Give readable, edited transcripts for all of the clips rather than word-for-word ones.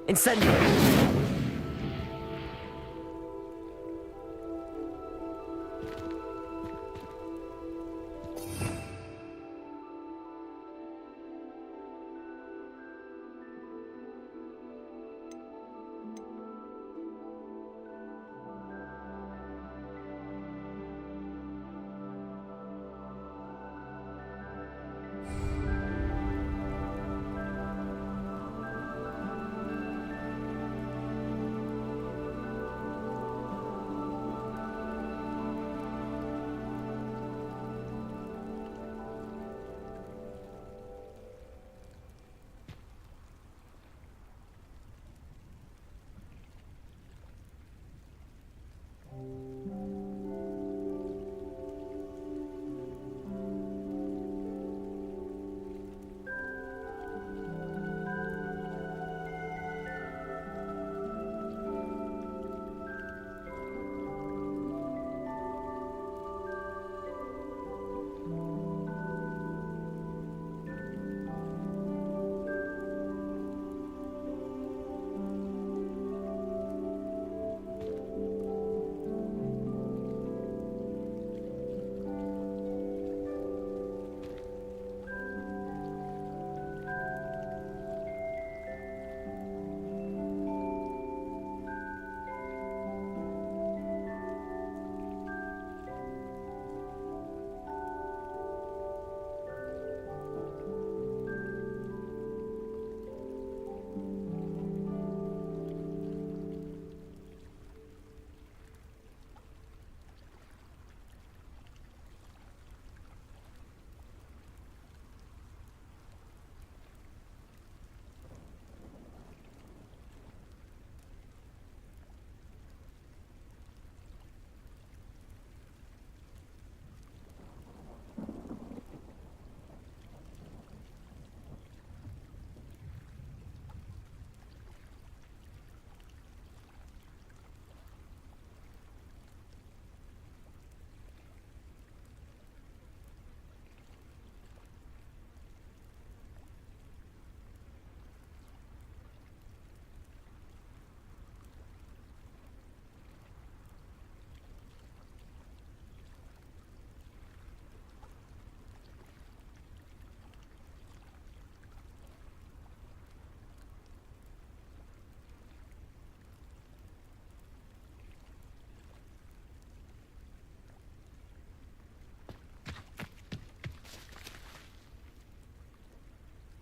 Incendio!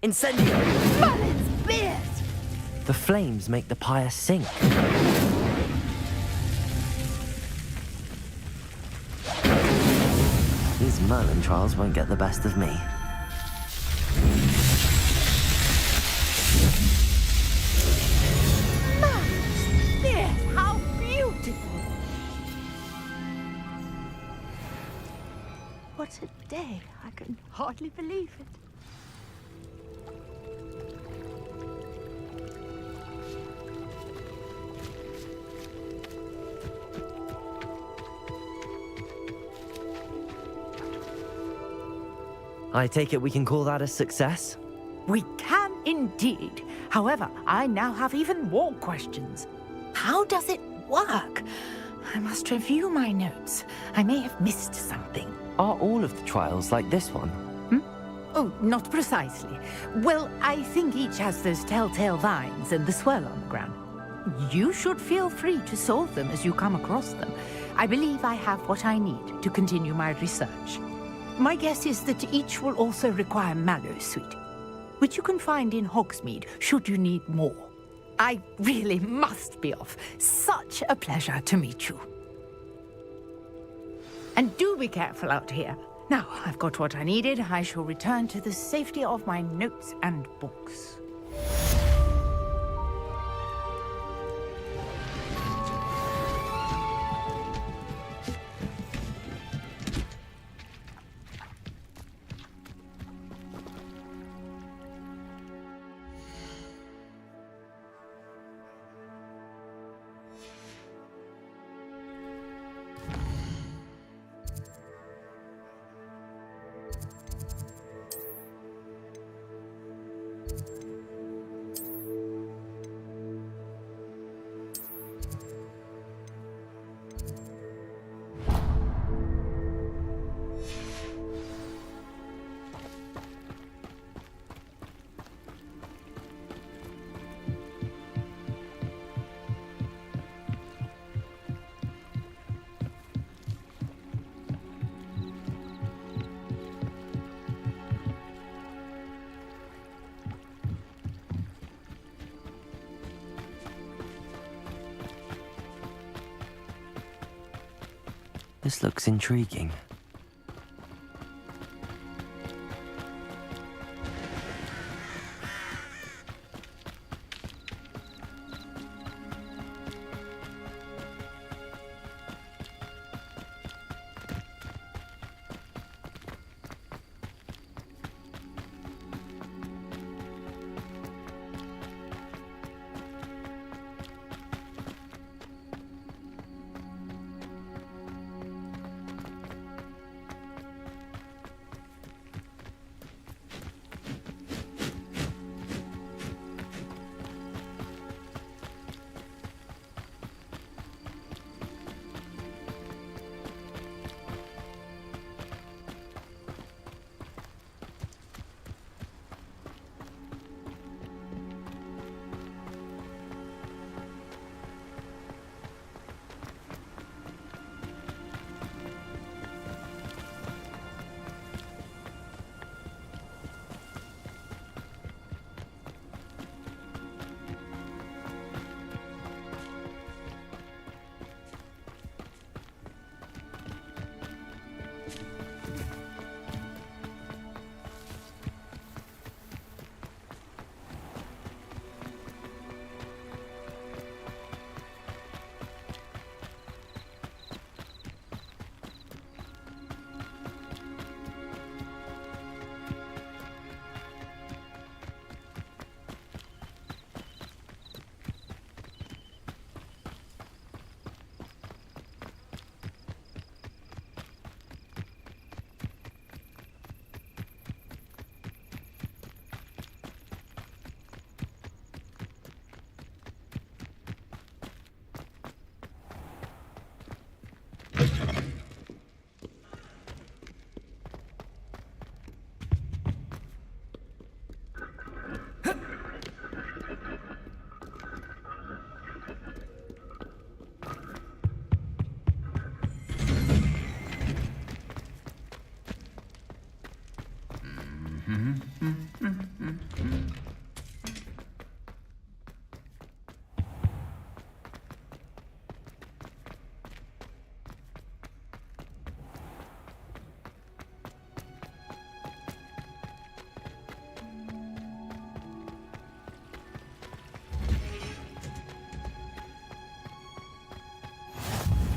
Incendio! Merlin's beard! The flames make the pyre sink. These Merlin trials won't get the best of me. Merlin's beard! How beautiful! What a day! I can hardly believe it. I take it we can call that a success? We can indeed. However, I now have even more questions. How does it work? I must review my notes. I may have missed something. Are all of the trials like this one? Oh, not precisely. Well, I think each has those telltale vines and the swirl on the ground. You should feel free to solve them as you come across them. I believe I have what I need to continue my research. My guess is that each will also require Mallowsweet, which you can find in Hogsmeade should you need more. I really must be off. Such a pleasure to meet you. And do be careful out here. Now, I've got what I needed. I shall return to the safety of my notes and books. This looks intriguing.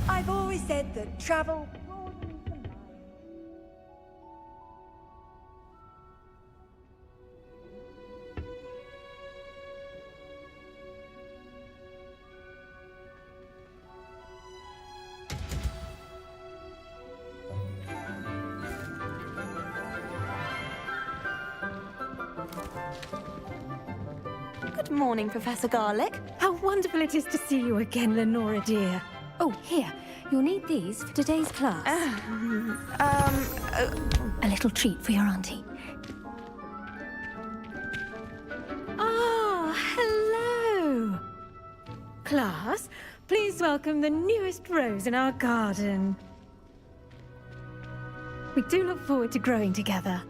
I've always said that travel broadens the mind. Good morning, Professor Garlick. How wonderful it is to see you again, Lenora dear. Oh, here. You'll need these for today's class. A little treat for your auntie. Ah, hello. Class, please welcome the newest rose in our garden. We do look forward to growing together.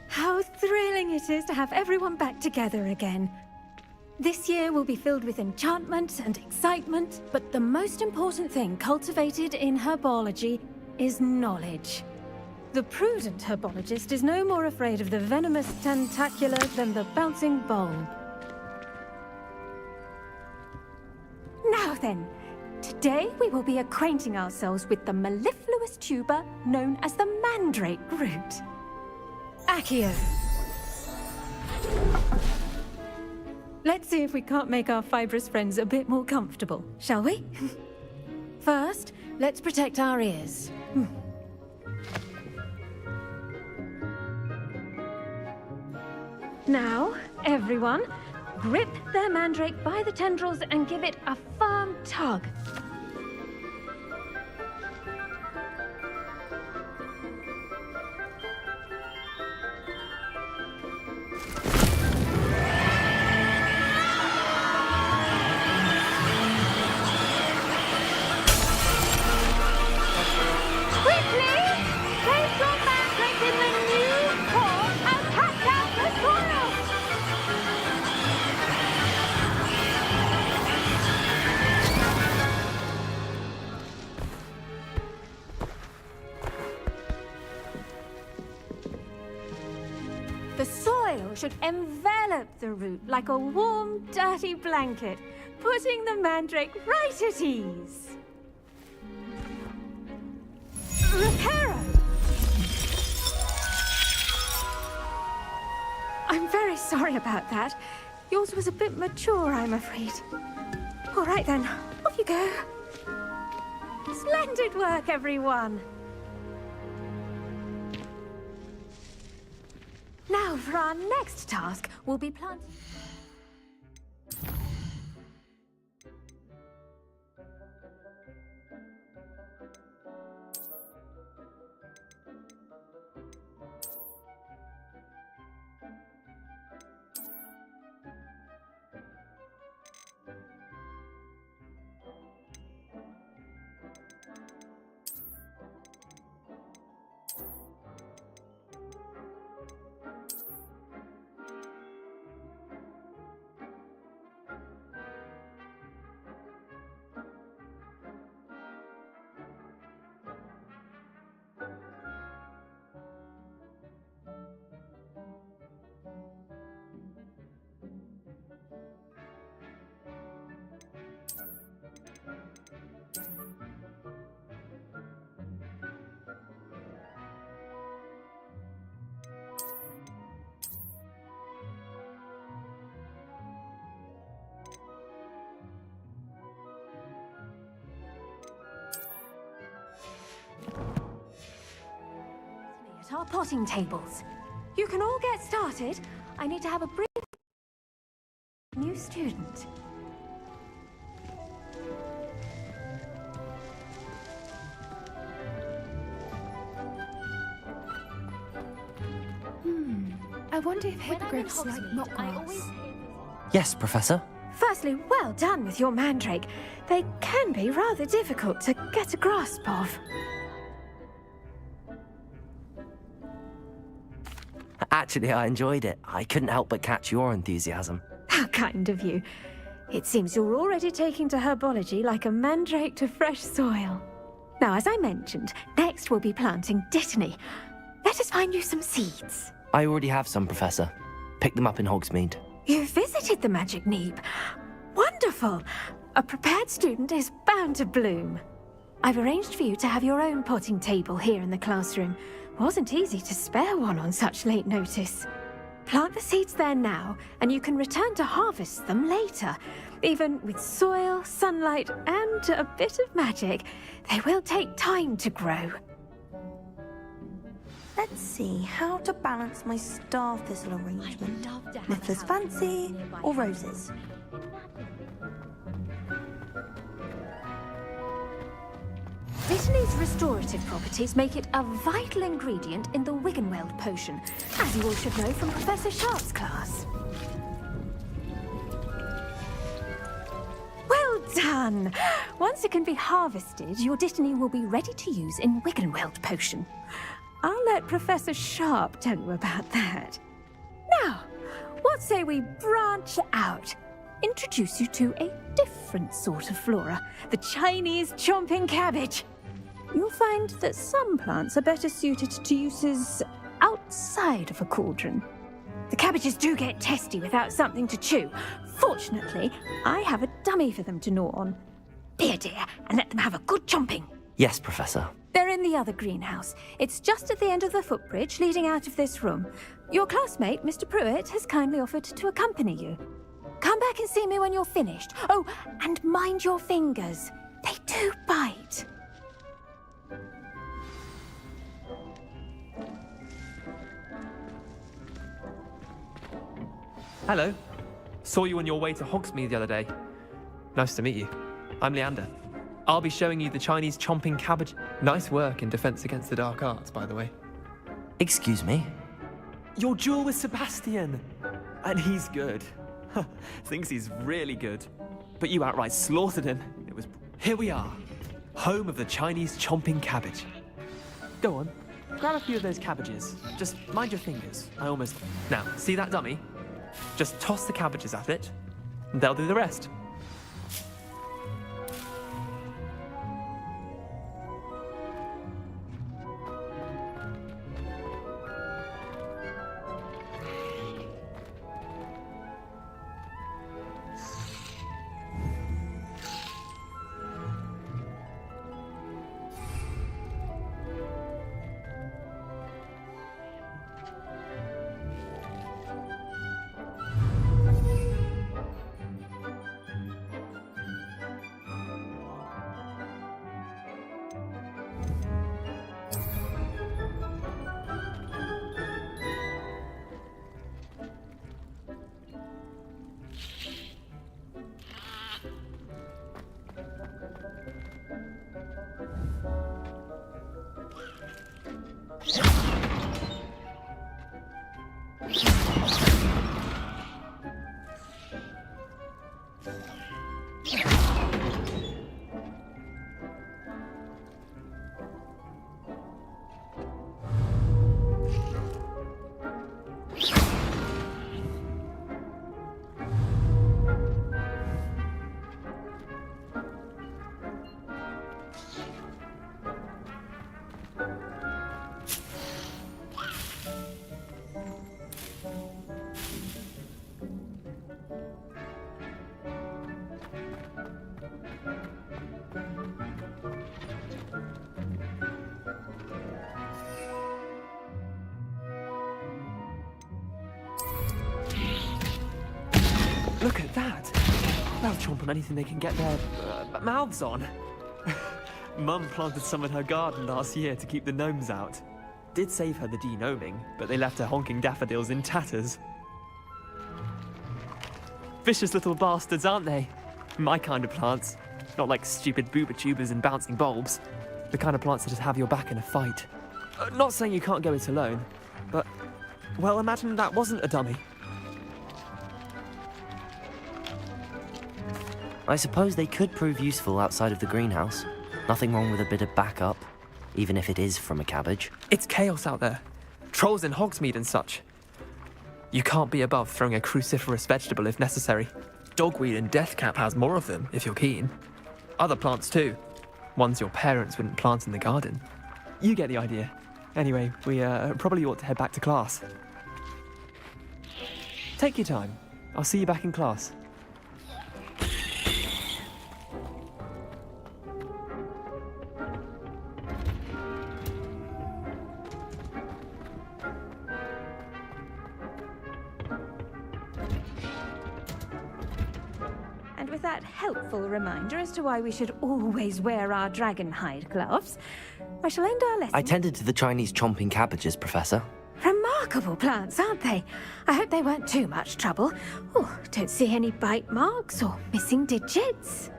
How thrilling it is to have everyone back together again. This year will be filled with enchantment and excitement, but the most important thing cultivated in herbology is knowledge. The prudent herbologist is no more afraid of the venomous tentacular than the bouncing bulb. Now then, today we will be acquainting ourselves with the mellifluous tuber known as the mandrake root. Accio. Let's see if we can't make our fibrous friends a bit more comfortable, shall we? First, let's protect our ears. Now, everyone, grip their mandrake by the tendrils and give it a firm tug. should envelop the root like a warm, dirty blanket, putting the mandrake right at ease. Reparo! I'm very sorry about that. Yours was a bit mature, I'm afraid. All right then, off you go. Splendid work, everyone. Now for our next task, we'll be planting... at our potting tables. You can all get started. I need to have a brief new student. I wonder if hippogriffs like knotgrass. Yes, Professor. Firstly, well done with your mandrake. They can be rather difficult to get a grasp of. Actually, I enjoyed it. I couldn't help but catch your enthusiasm. How kind of you. It seems you're already taking to herbology like a mandrake to fresh soil. Now, as I mentioned, next we'll be planting dittany. Let us find you some seeds. I already have some, Professor. Picked them up in Hogsmeade. You visited the Magic Neeb. Wonderful! A prepared student is bound to bloom. I've arranged for you to have your own potting table here in the classroom. Wasn't easy to spare one on such late notice. Plant the seeds there now, and you can return to harvest them later. Even with soil, sunlight, and a bit of magic, they will take time to grow. Let's see how to balance my star thistle arrangement. Niffler's fancy or roses? Dittany's restorative properties make it a vital ingredient in the Wiggenweld potion, as you all should know from Professor Sharp's class. Well done! Once it can be harvested, your Dittany will be ready to use in Wiggenweld potion. I'll let Professor Sharp tell you about that. Now, what say we branch out? Introduce you to a different sort of flora, the Chinese chomping cabbage. You'll find that some plants are better suited to uses outside of a cauldron. The cabbages do get testy without something to chew. Fortunately, I have a dummy for them to gnaw on. Be a dear and let them have a good chomping. Yes, Professor. They're in the other greenhouse. It's just at the end of the footbridge leading out of this room. Your classmate, Mr. Pruitt, has kindly offered to accompany you. Come back and see me when you're finished. Oh, and mind your fingers. They do bite. Hello. Saw you on your way to Hogsmeade the other day. Nice to meet you. I'm Leander. I'll be showing you the Chinese chomping cabbage. Nice work in Defense Against the Dark Arts, by the way. Excuse me? Your duel with Sebastian! And he's good. Thinks he's really good. But you outright slaughtered him. It was... Here we are. Home of the Chinese chomping cabbage. Go on. Grab a few of those cabbages. Just mind your fingers. I almost... Now, see that dummy? Just toss the cabbages at it, and they'll do the rest. Look at that! They'll chomp on anything they can get their mouths on. Mum planted some in her garden last year to keep the gnomes out. Did save her the de-gnoming, but they left her honking daffodils in tatters. Vicious little bastards, aren't they? My kind of plants. Not like stupid booba tubers and bouncing bulbs. The kind of plants that just have your back in a fight. Not saying you can't go it alone, but, well, imagine that wasn't a dummy. I suppose they could prove useful outside of the greenhouse. Nothing wrong with a bit of backup, even if it is from a cabbage. It's chaos out there. Trolls in Hogsmeade and such. You can't be above throwing a cruciferous vegetable if necessary. Dogweed and deathcap has more of them, if you're keen. Other plants too. Ones your parents wouldn't plant in the garden. You get the idea. Anyway, we probably ought to head back to class. Take your time. I'll see you back in class. And with that helpful reminder as to why we should always wear our dragon hide gloves, I shall end our lesson. I tended to the Chinese chomping cabbages, Professor. Remarkable plants, aren't they? I hope they weren't too much trouble. Oh, don't see any bite marks or missing digits.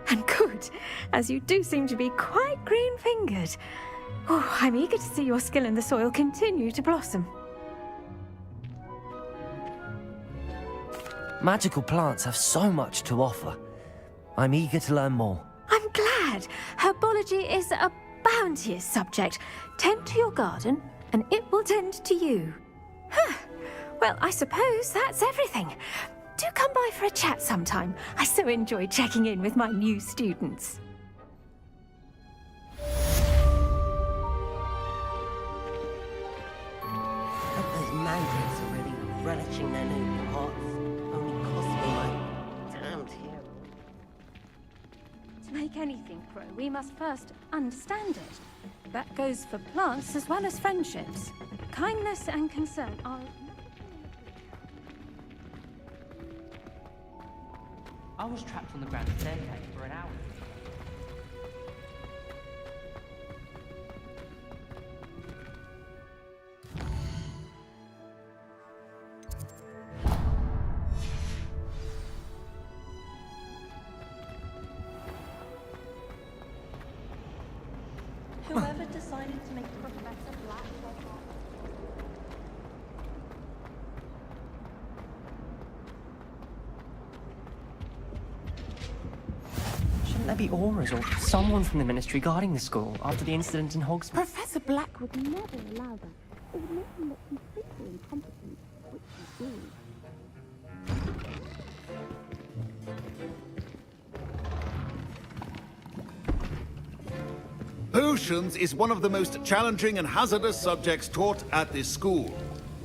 And good, as you do seem to be quite green-fingered. Oh, I'm eager to see your skill in the soil continue to blossom. Magical plants have so much to offer. I'm eager to learn more. I'm glad. Herbology is a bounteous subject. Tend to your garden, and it will tend to you. Huh. Well, I suppose that's everything. Do come by for a chat sometime. I so enjoy checking in with my new students. Those mandrake are really relishing their new pots. Only cost me my damn terrible. To make anything grow, we must first understand it. That goes for plants as well as friendships. Kindness and concern are... I was trapped on the ground staircase for an hour. Whoever decided to make Professor Black Shouldn't there be auras or someone from the Ministry guarding the school after the incident in Hogsmeade? Professor Black would never allow that. It would make him look completely incompetent, which he did. Potions is one of the most challenging and hazardous subjects taught at this school.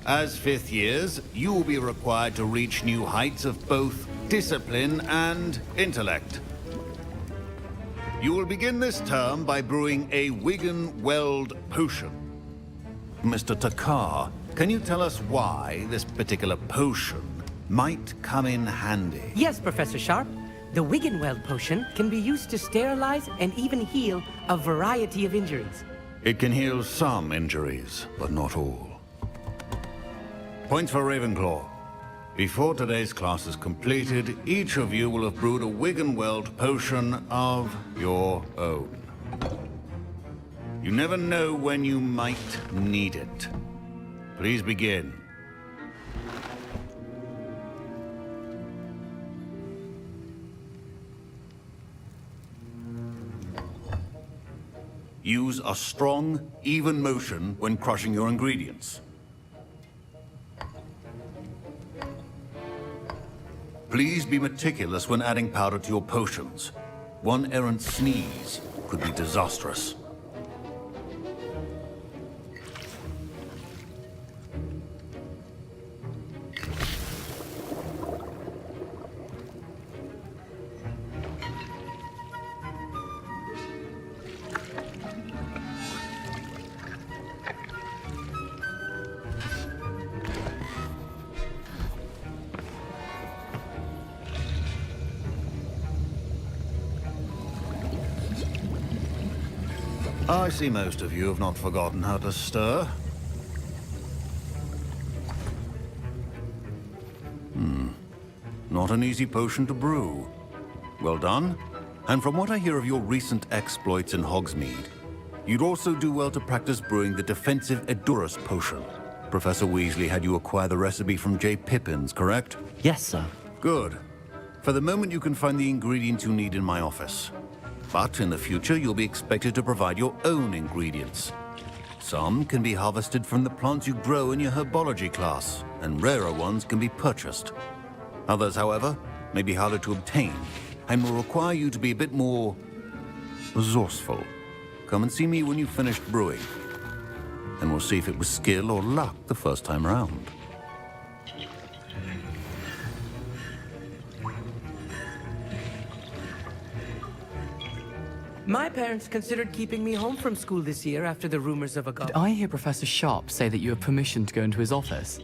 As fifth years, you will be required to reach new heights of both discipline and intellect. You will begin this term by brewing a Wigan-Weld potion. Mr. Takar, can you tell us why this particular potion might come in handy? Yes, Professor Sharp. The Wigan-Weld potion can be used to sterilize and even heal a variety of injuries. It can heal some injuries, but not all. Points for Ravenclaw. Before today's class is completed, each of you will have brewed a Wigan-Weld potion of your own. You never know when you might need it. Please begin. Use a strong, even motion when crushing your ingredients. Please be meticulous when adding powder to your potions. One errant sneeze could be disastrous. I see most of you have not forgotten how to stir. Not an easy potion to brew. Well done. And from what I hear of your recent exploits in Hogsmeade, you'd also do well to practice brewing the defensive Edurus potion. Professor Weasley had you acquire the recipe from J. Pippin's, correct? Yes, sir. Good. For the moment, you can find the ingredients you need in my office. But in the future, you'll be expected to provide your own ingredients. Some can be harvested from the plants you grow in your herbology class, and rarer ones can be purchased. Others, however, may be harder to obtain, and will require you to be a bit more resourceful. Come and see me when you've finished brewing, and we'll see if it was skill or luck the first time around. My parents considered keeping me home from school this year after the rumors of a Did I hear Professor Sharp say that you have permission to go into his office?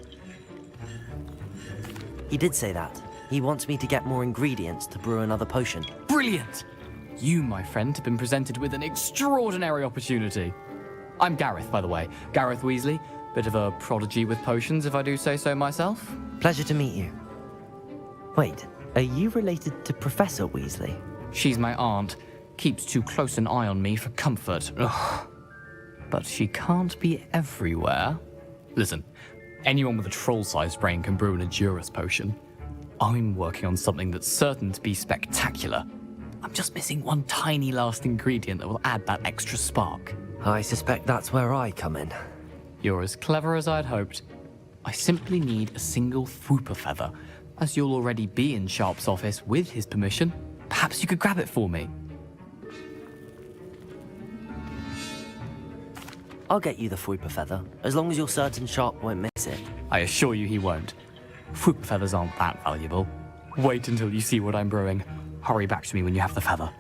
He did say that. He wants me to get more ingredients to brew another potion. Brilliant! You, my friend, have been presented with an extraordinary opportunity. I'm Gareth, by the way. Gareth Weasley. Bit of a prodigy with potions, if I do say so myself. Pleasure to meet you. Wait, are you related to Professor Weasley? She's my aunt. Keeps too close an eye on me for comfort. Ugh. But she can't be everywhere. Listen, anyone with a troll-sized brain can brew an Edurus potion. I'm working on something that's certain to be spectacular. I'm just missing one tiny last ingredient that will add that extra spark. I suspect that's where I come in. You're as clever as I'd hoped. I simply need a single Fwooper feather. As you'll already be in Sharp's office with his permission, perhaps you could grab it for me. I'll get you the Fwooper feather, as long as you're certain Sharp won't miss it. I assure you he won't. Fwooper feathers aren't that valuable. Wait until you see what I'm brewing. Hurry back to me when you have the feather.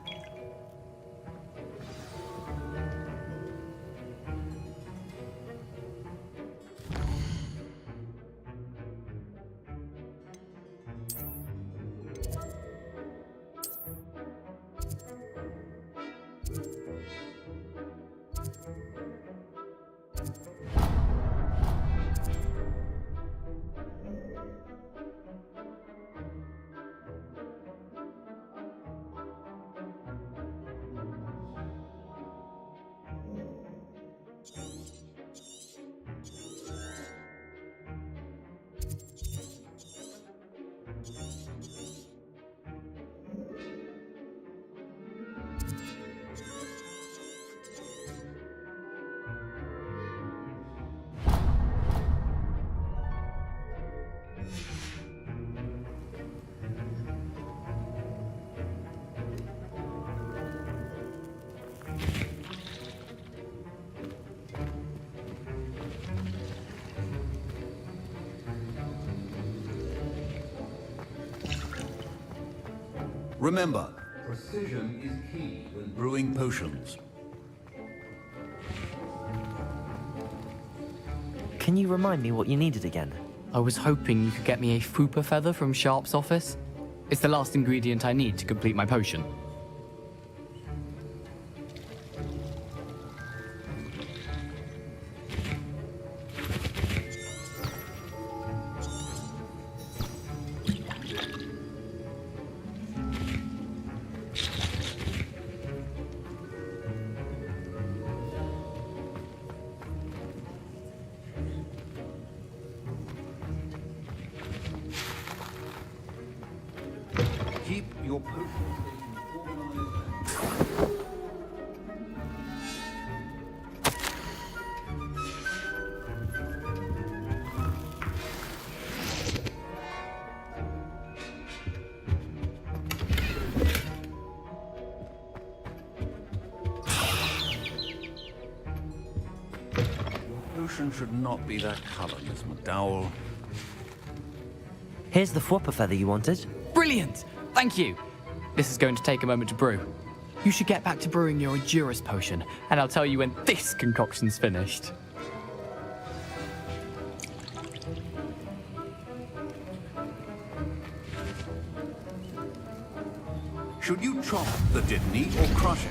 Remember, precision is key when brewing potions. Can you remind me what you needed again? I was hoping you could get me a Fwooper feather from Sharp's office. It's the last ingredient I need to complete my potion. Keep your potion stations organized. potion should not be that color, Miss McDowell. Here's the Fwopper feather you wanted. Brilliant! Thank you! This is going to take a moment to brew. You should get back to brewing your Endurance potion, and I'll tell you when this concoction's finished. Should you chop the Didney or crush it?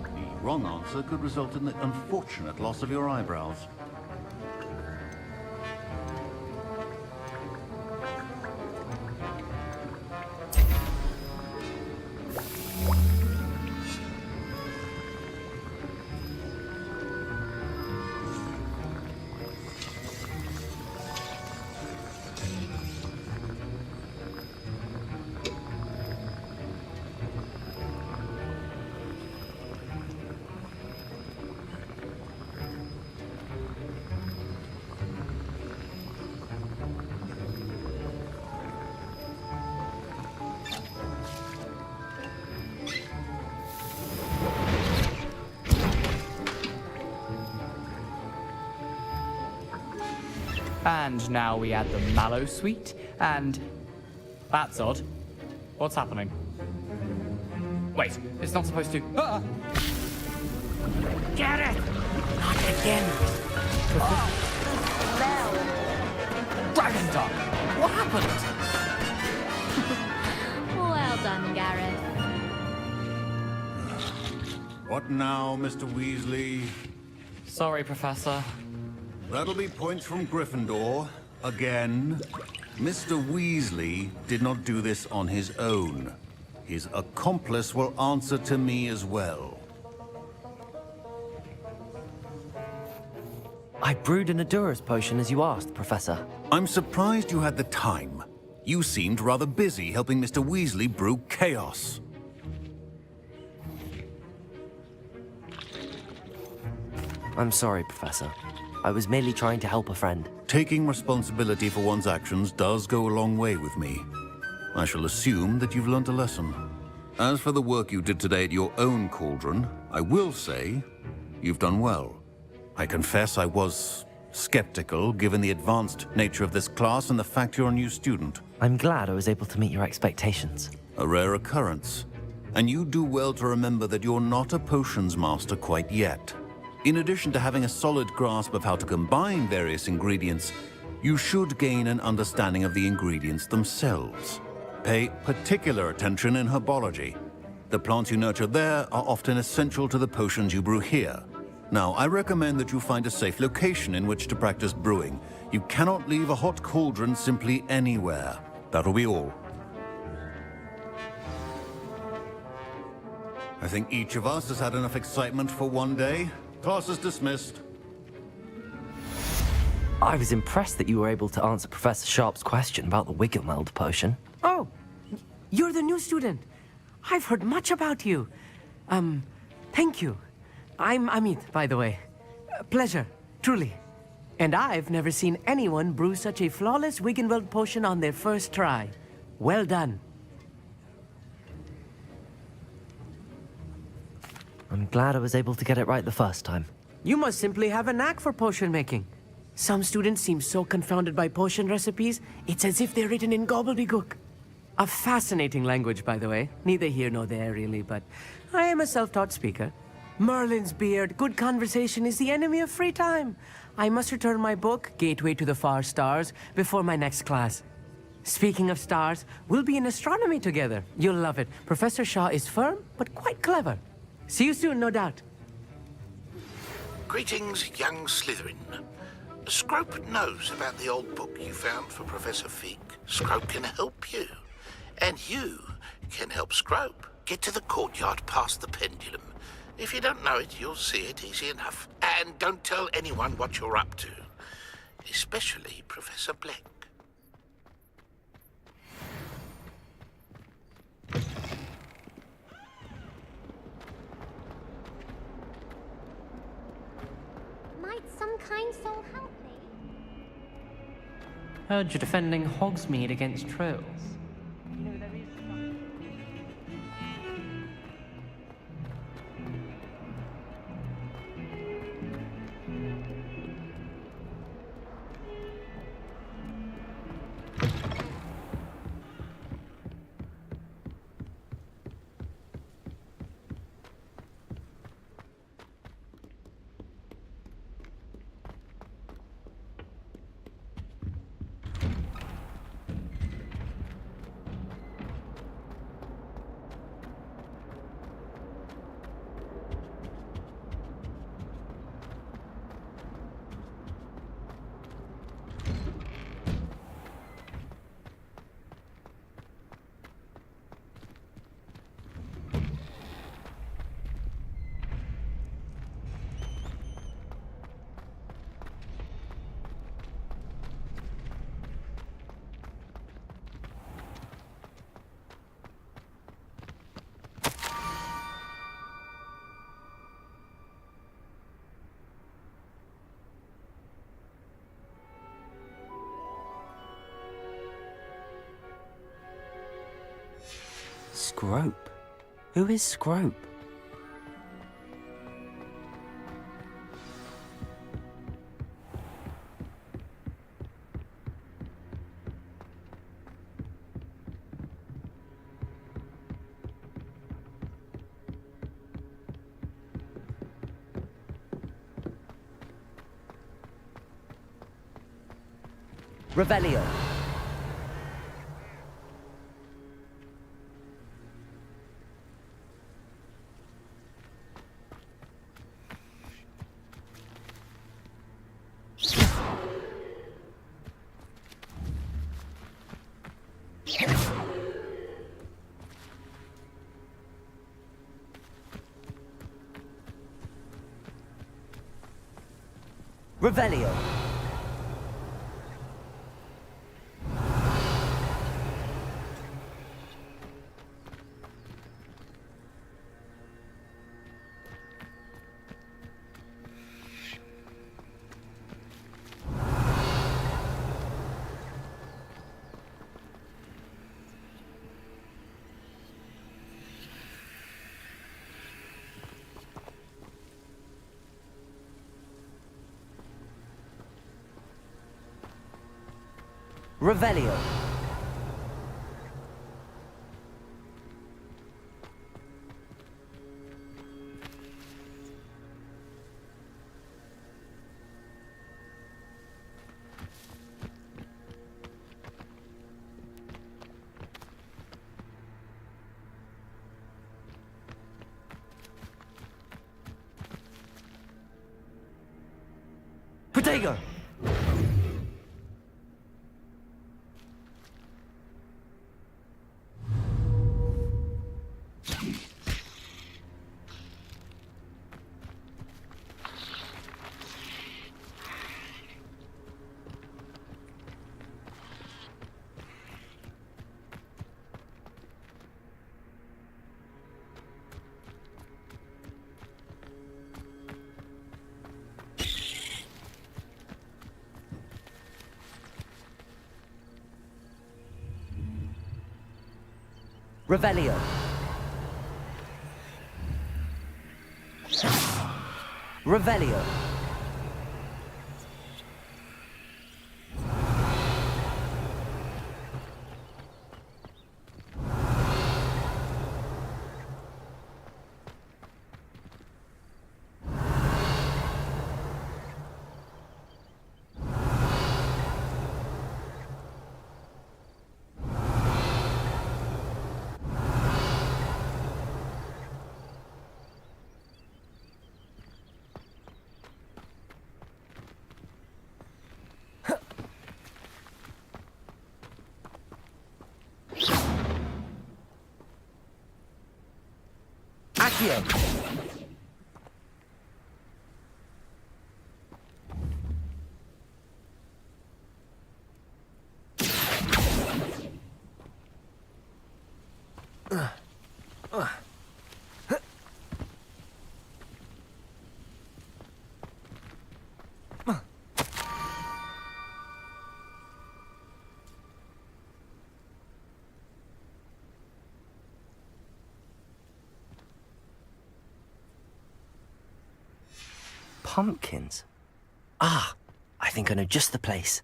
The wrong answer could result in the unfortunate loss of your eyebrows. And now we add the mallow sweet, and... That's odd. What's happening? Wait, it's not supposed to... Ah! Get it! Not again. Dragon Duck! What happened? Well done, Gareth. What now, Mr. Weasley? Sorry, Professor. That'll be points from Gryffindor. Again. Mr. Weasley did not do this on his own. His accomplice will answer to me as well. I brewed an Endurance potion as you asked, Professor. I'm surprised you had the time. You seemed rather busy helping Mr. Weasley brew chaos. I'm sorry, Professor. I was merely trying to help a friend. Taking responsibility for one's actions does go a long way with me. I shall assume that you've learnt a lesson. As for the work you did today at your own cauldron, I will say you've done well. I confess I was skeptical, given the advanced nature of this class and the fact you're a new student. I'm glad I was able to meet your expectations. A rare occurrence. And you do well to remember that you're not a potions master quite yet. In addition to having a solid grasp of how to combine various ingredients, you should gain an understanding of the ingredients themselves. Pay particular attention in herbology. The plants you nurture there are often essential to the potions you brew here. Now, I recommend that you find a safe location in which to practice brewing. You cannot leave a hot cauldron simply anywhere. That'll be all. I think each of us has had enough excitement for one day. Class is dismissed. I was impressed that you were able to answer Professor Sharp's question about the Wiggenweld potion. Oh, you're the new student. I've heard much about you. Thank you. I'm Amit, by the way. Pleasure, truly. And I've never seen anyone brew such a flawless Wiggenweld potion on their first try. Well done. I'm glad I was able to get it right the first time. You must simply have a knack for potion making. Some students seem so confounded by potion recipes, it's as if they're written in gobbledygook. A fascinating language, by the way. Neither here nor there, really, but I am a self-taught speaker. Merlin's beard, good conversation is the enemy of free time. I must return my book, Gateway to the Far Stars, before my next class. Speaking of stars, we'll be in astronomy together. You'll love it. Professor Shaw is firm, but quite clever. See you soon, no doubt. Greetings, young Slytherin. Scrope knows about the old book you found for Professor Fig. Scrope can help you. And you can help Scrope. Get to the courtyard past the pendulum. If you don't know it, you'll see it easy enough. And don't tell anyone what you're up to. Especially Professor Black. Might some kind soul help me? Heard you're defending Hogsmeade against trolls. Scrope? Who is Scrope? Revelio. Revelio. Revelio. Protego! Revelio. Revelio. Accio. Pumpkins? Ah, I think I know just the place.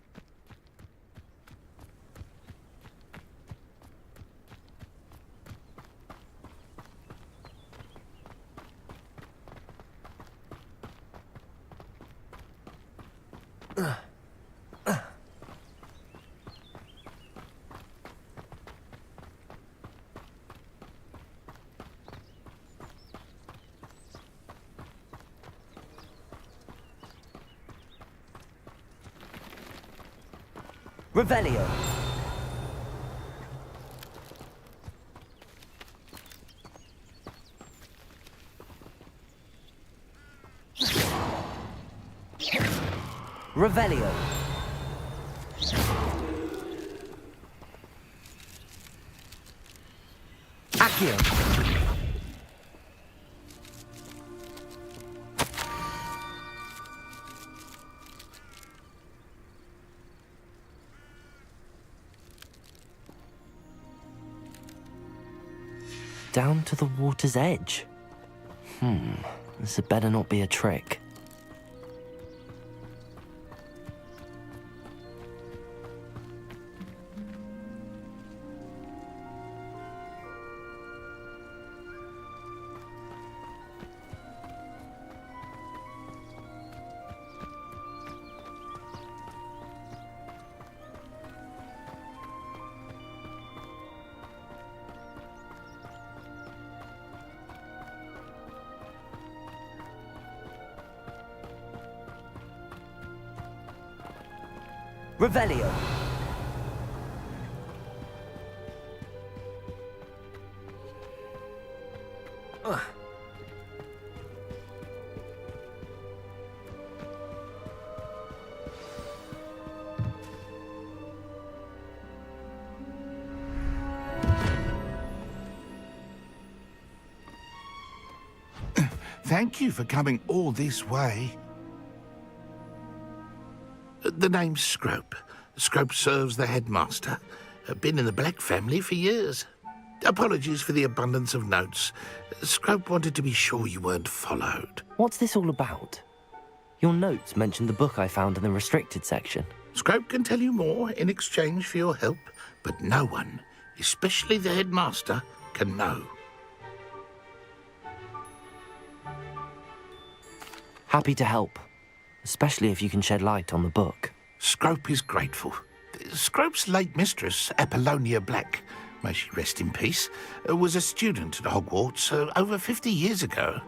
Revelio. Revelio. Accio. down to the water's edge. This had better not be a trick. Revelio. Thank you for coming all this way. The name's Scrope. Scrope serves the headmaster. Been in the Black family for years. Apologies for the abundance of notes. Scrope wanted to be sure you weren't followed. What's this all about? Your notes mentioned the book I found in the restricted section. Scrope can tell you more in exchange for your help, but no one, especially the headmaster, can know. Happy to help, especially if you can shed light on the book. Scrope is grateful. Scrope's late mistress, Apollonia Black, may she rest in peace, was a student at Hogwarts over 50 years ago.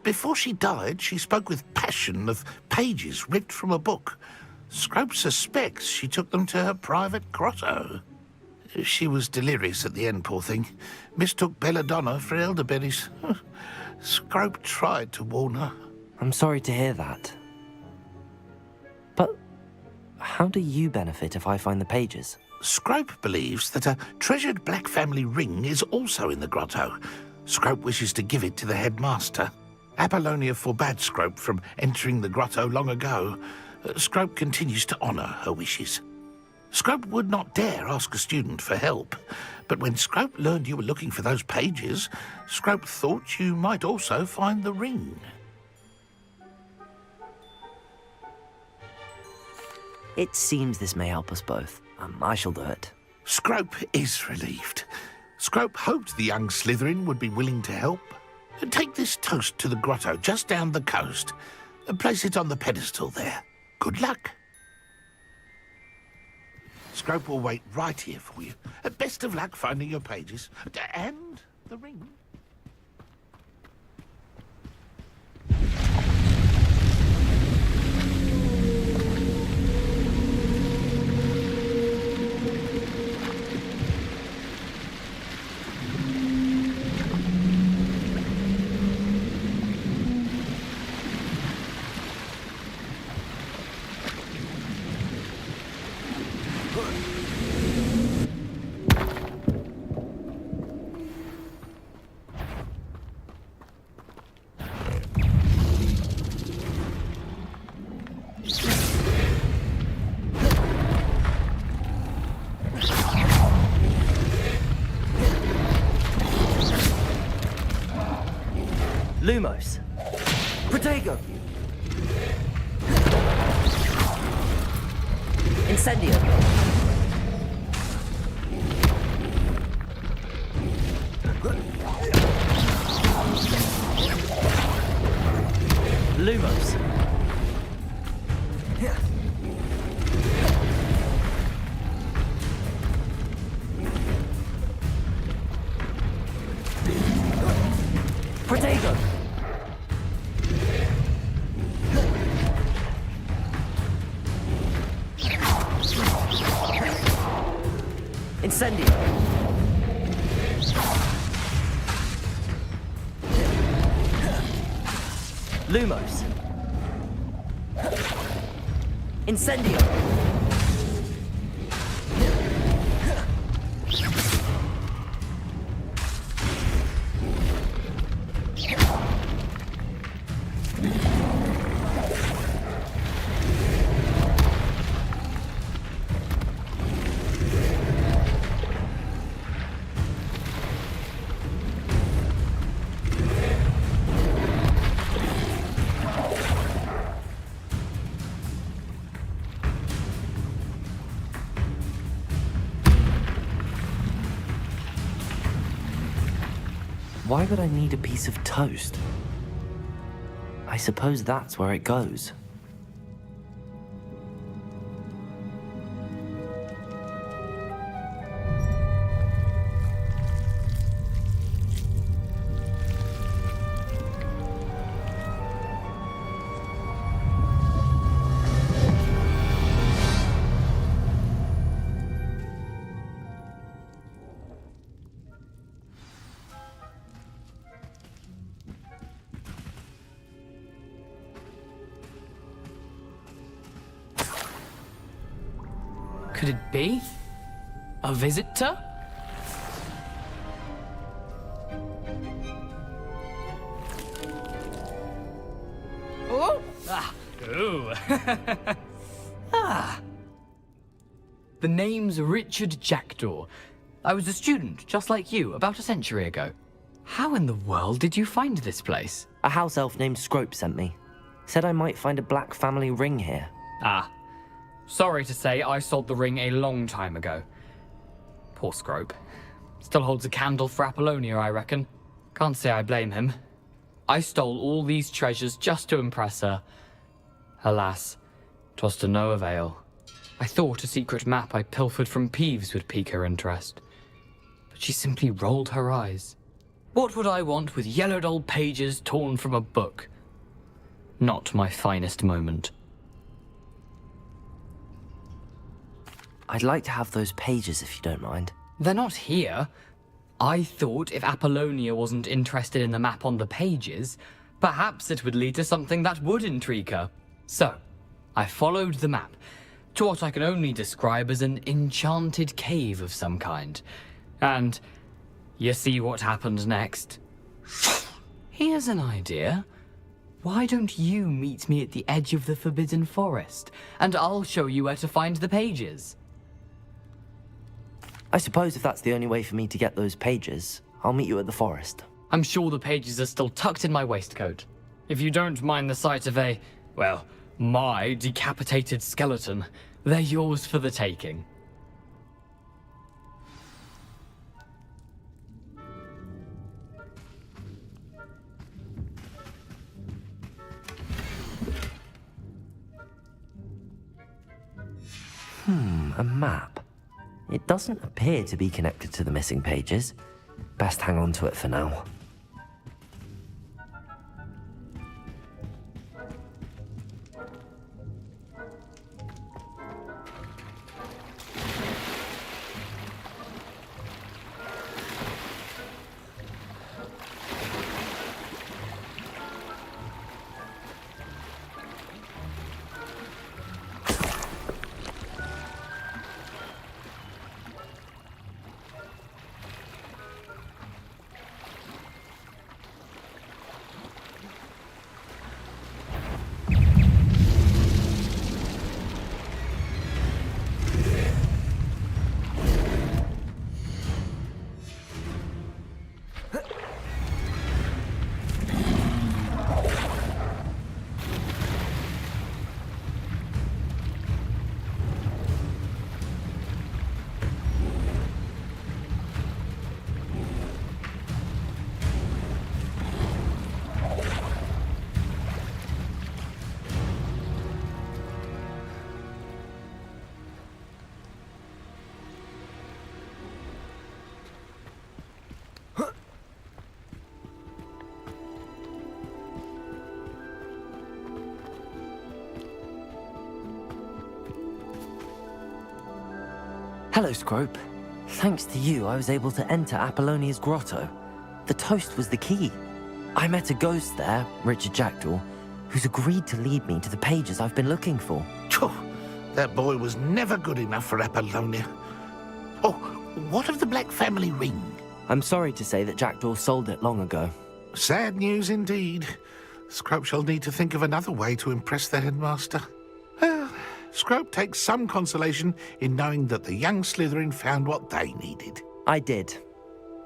Before she died, she spoke with passion of pages ripped from a book. Scrope suspects she took them to her private grotto. She was delirious at the end, poor thing. Mistook belladonna for elderberries. Scrope tried to warn her. I'm sorry to hear that. But how do you benefit if I find the pages? Scrope believes that a treasured Black family ring is also in the grotto. Scrope wishes to give it to the headmaster. Apollonia forbade Scrope from entering the grotto long ago. Scrope continues to honour her wishes. Scrope would not dare ask a student for help, but when Scrope learned you were looking for those pages, Scrope thought you might also find the ring. It seems this may help us both. I shall do it. Scrope is relieved. Scrope hoped the young Slytherin would be willing to help. Take this toast to the grotto just down the coast. Place it on the pedestal there. Good luck. Scrope will wait right here for you. Best of luck finding your pages. And the ring. Lumos. Protego. Incendio. Lumos. Protego. Incendio. Lumos. Incendio. Why would I need a piece of toast? I suppose that's where it goes. Could it be? A visitor? Oh! Ah! Ooh! Ah! The name's Richard Jackdaw. I was a student, just like you, about a century ago. How in the world did you find this place? A house elf named Scrope sent me. Said I might find a black family ring here. Ah. Sorry to say, I sold the ring a long time ago. Poor Scrope. Still holds a candle for Apollonia, I reckon. Can't say I blame him. I stole all these treasures just to impress her. Alas, 'twas to no avail. I thought a secret map I pilfered from Peeves would pique her interest. But she simply rolled her eyes. What would I want with yellowed old pages torn from a book? Not my finest moment. I'd like to have those pages if you don't mind. They're not here. I thought if Apollonia wasn't interested in the map on the pages, perhaps it would lead to something that would intrigue her. So, I followed the map to what I can only describe as an enchanted cave of some kind. And you see what happened next? Here's an idea. Why don't you meet me at the edge of the Forbidden Forest, and I'll show you where to find the pages? I suppose if that's the only way for me to get those pages, I'll meet you at the forest. I'm sure the pages are still tucked in my waistcoat. If you don't mind the sight of my decapitated skeleton, they're yours for the taking. A map. It doesn't appear to be connected to the missing pages. Best hang on to it for now. Hello, Scrope. Thanks to you, I was able to enter Apollonia's grotto. The toast was the key. I met a ghost there, Richard Jackdaw, who's agreed to lead me to the pages I've been looking for. Phew, that boy was never good enough for Apollonia. Oh, what of the Black family ring? I'm sorry to say that Jackdaw sold it long ago. Sad news indeed. Scrope shall need to think of another way to impress the headmaster. Well, Scrope takes some consolation in knowing that the young Slytherin found what they needed. I did.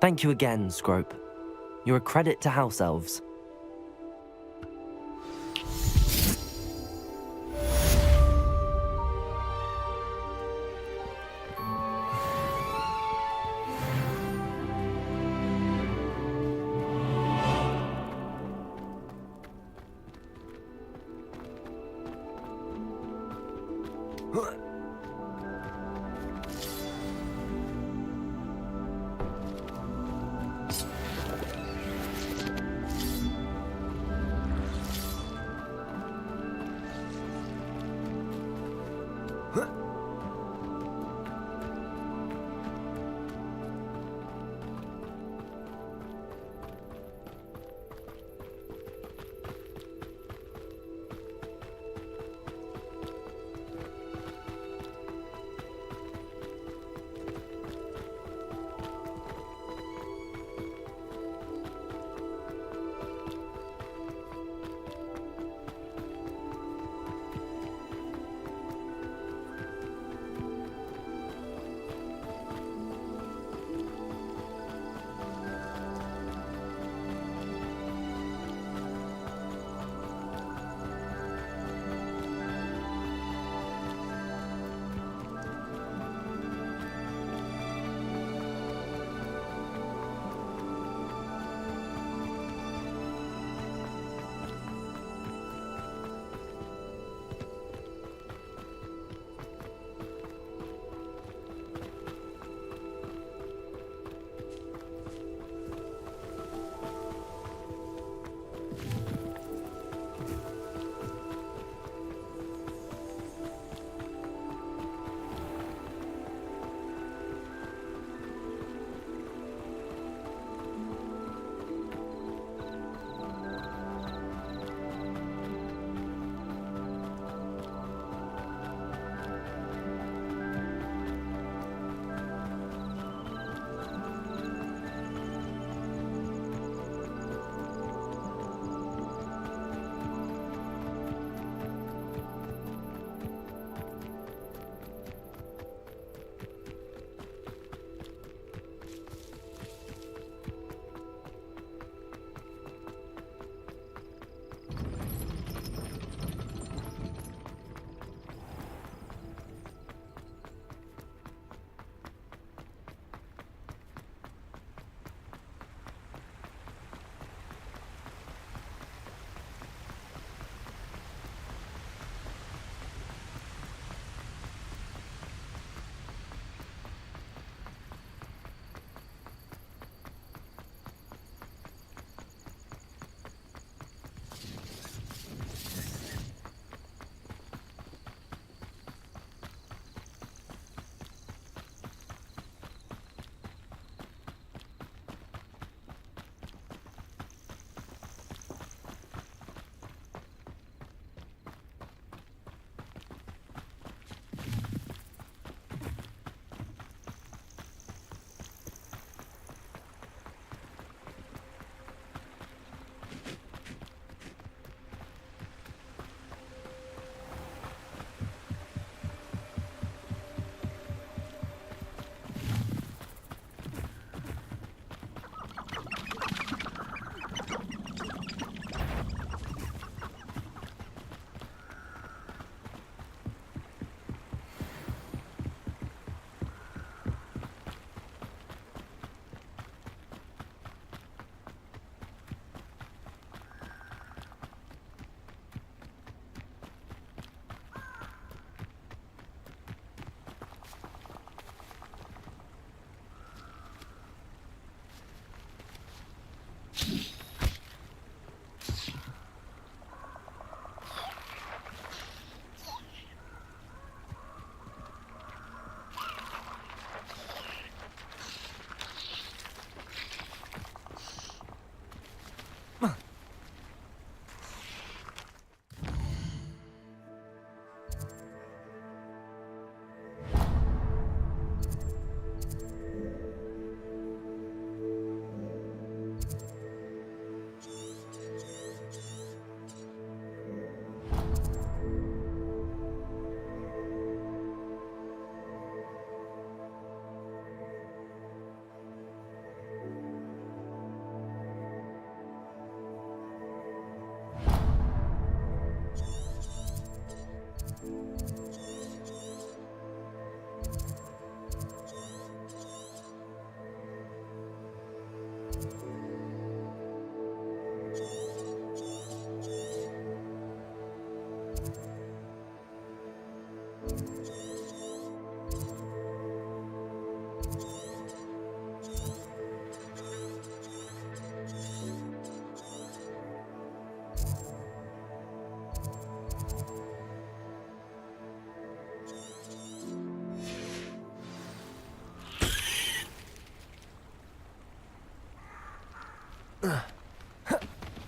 Thank you again, Scrope. You're a credit to House Elves.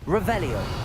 Revelio.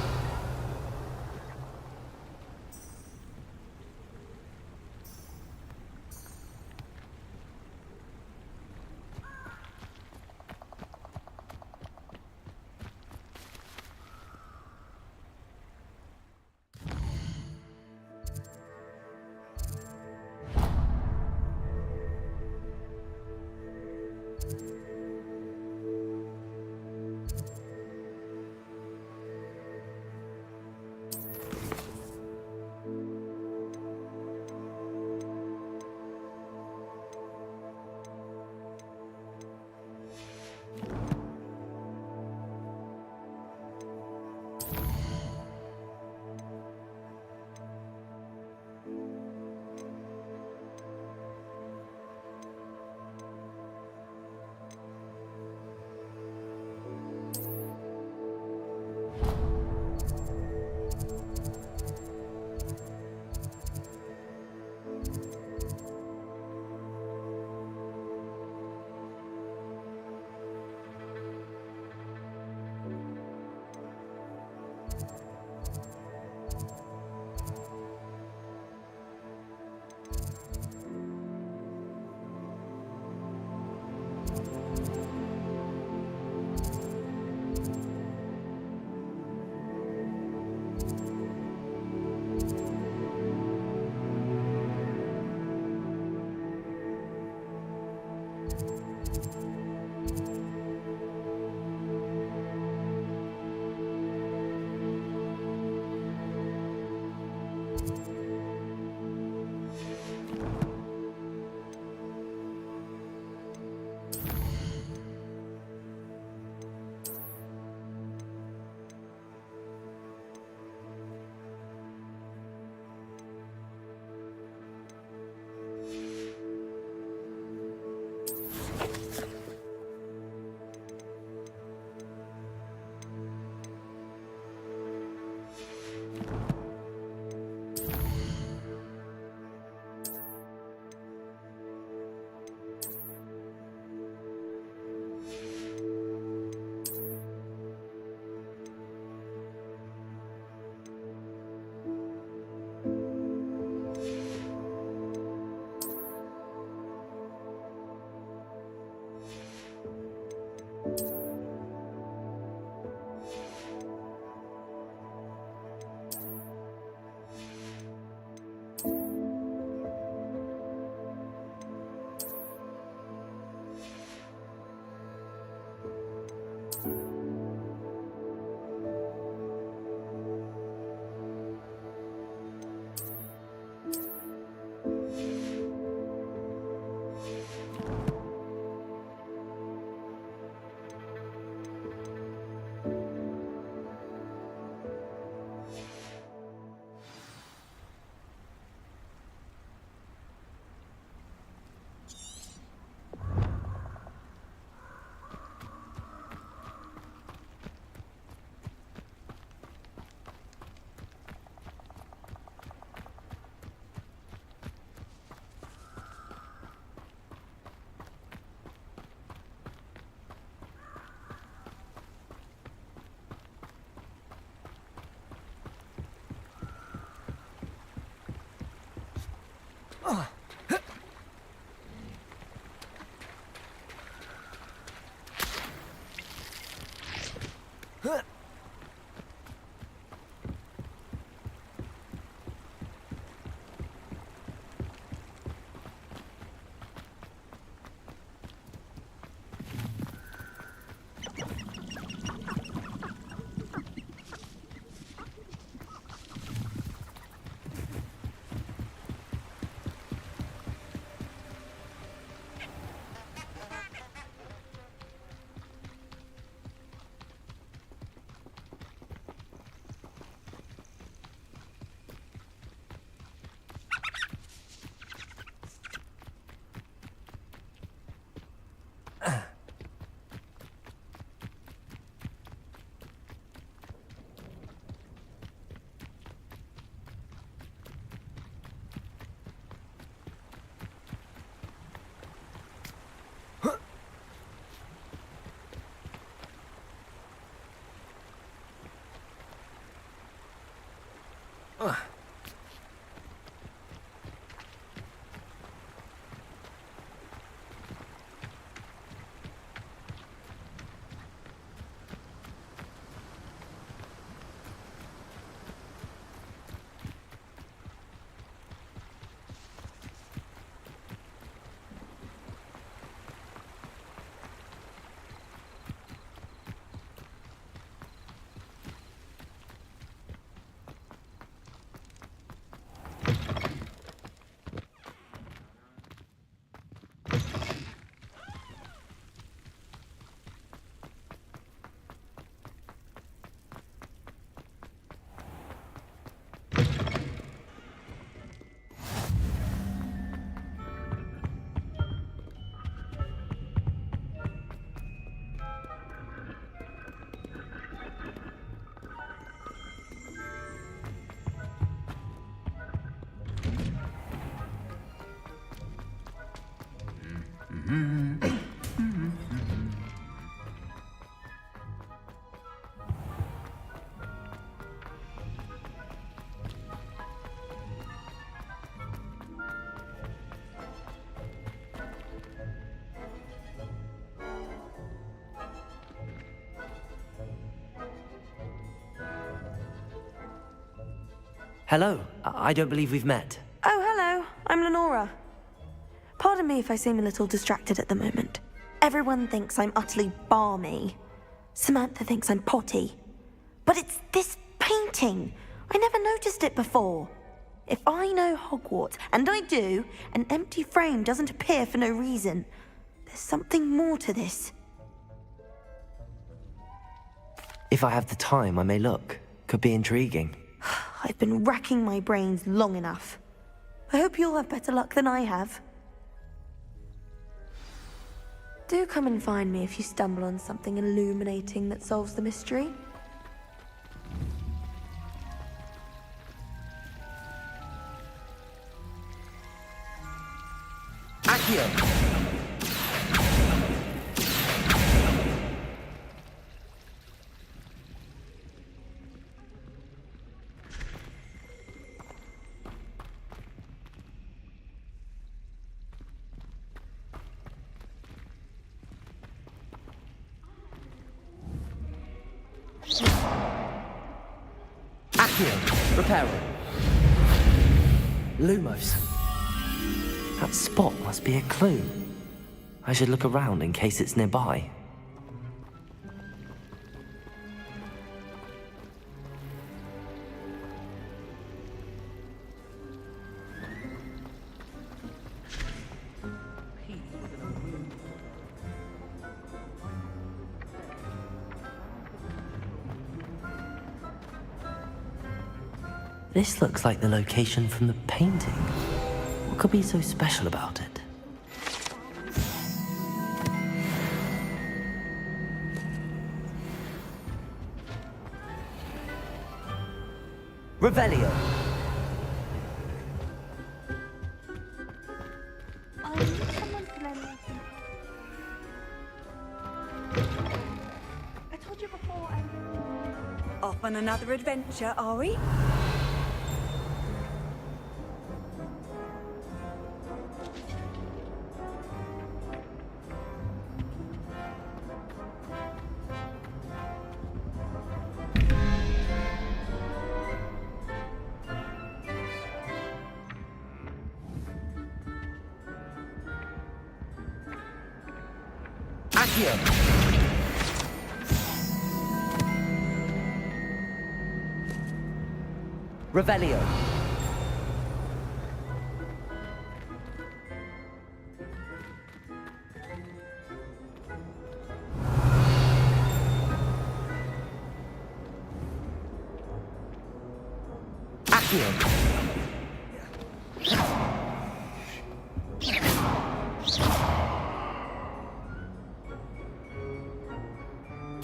Hello. I don't believe we've met. Oh, hello. I'm Lenora. Pardon me if I seem a little distracted at the moment. Everyone thinks I'm utterly balmy. Samantha thinks I'm potty. But it's this painting. I never noticed it before. If I know Hogwarts, and I do, an empty frame doesn't appear for no reason. There's something more to this. If I have the time, I may look. Could be intriguing. I've been racking my brains long enough. I hope you'll have better luck than I have. Do come and find me if you stumble on something illuminating that solves the mystery. Accio! Accio! Reparo! Lumos! That spot must be a clue. I should look around in case it's nearby. This looks like the location from the painting. What could be so special about it? Revelio! I need someone to lend me some... I told you before Off on another adventure, are we? Accio! Revelio! Accio!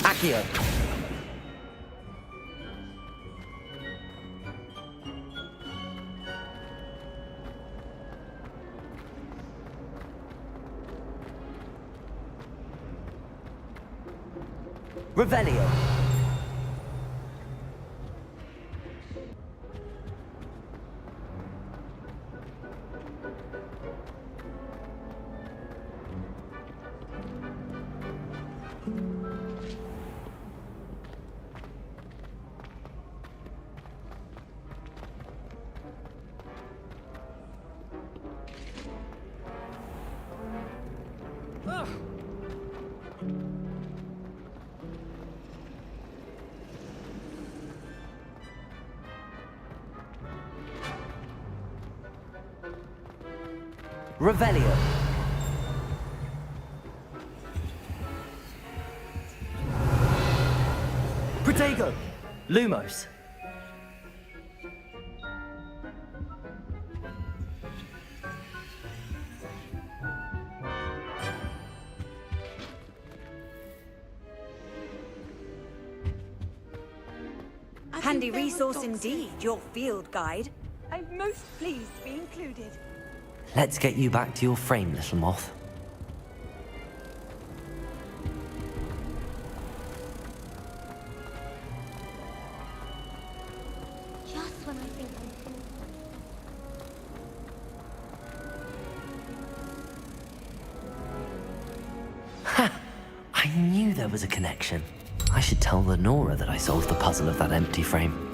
Accio! Revelio! Revelio. Protego. Lumos. Handy resource indeed, your field guide. I'm most pleased to be included. Let's get you back to your frame, little moth. Just when I think I'm Ha! I knew there was a connection. I should tell Lenora that I solved the puzzle of that empty frame.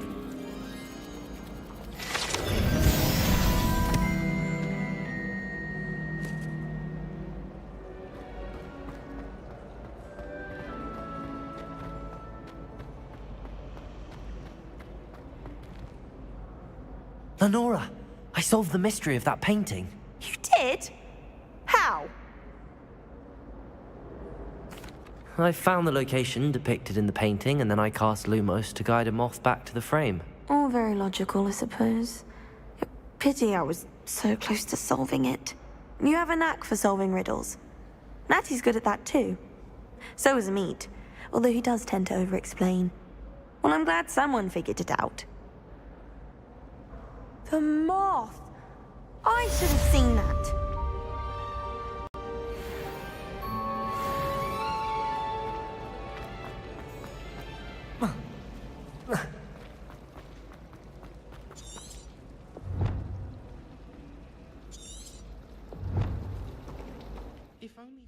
Lenora, I solved the mystery of that painting. You did? How? I found the location depicted in the painting, and then I cast Lumos to guide a moth back to the frame. All very logical, I suppose. Pity I was so close to solving it. You have a knack for solving riddles. Natty's good at that too. So is Meat, although he does tend to over-explain. Well, I'm glad someone figured it out. The moth! I should have seen that. If only...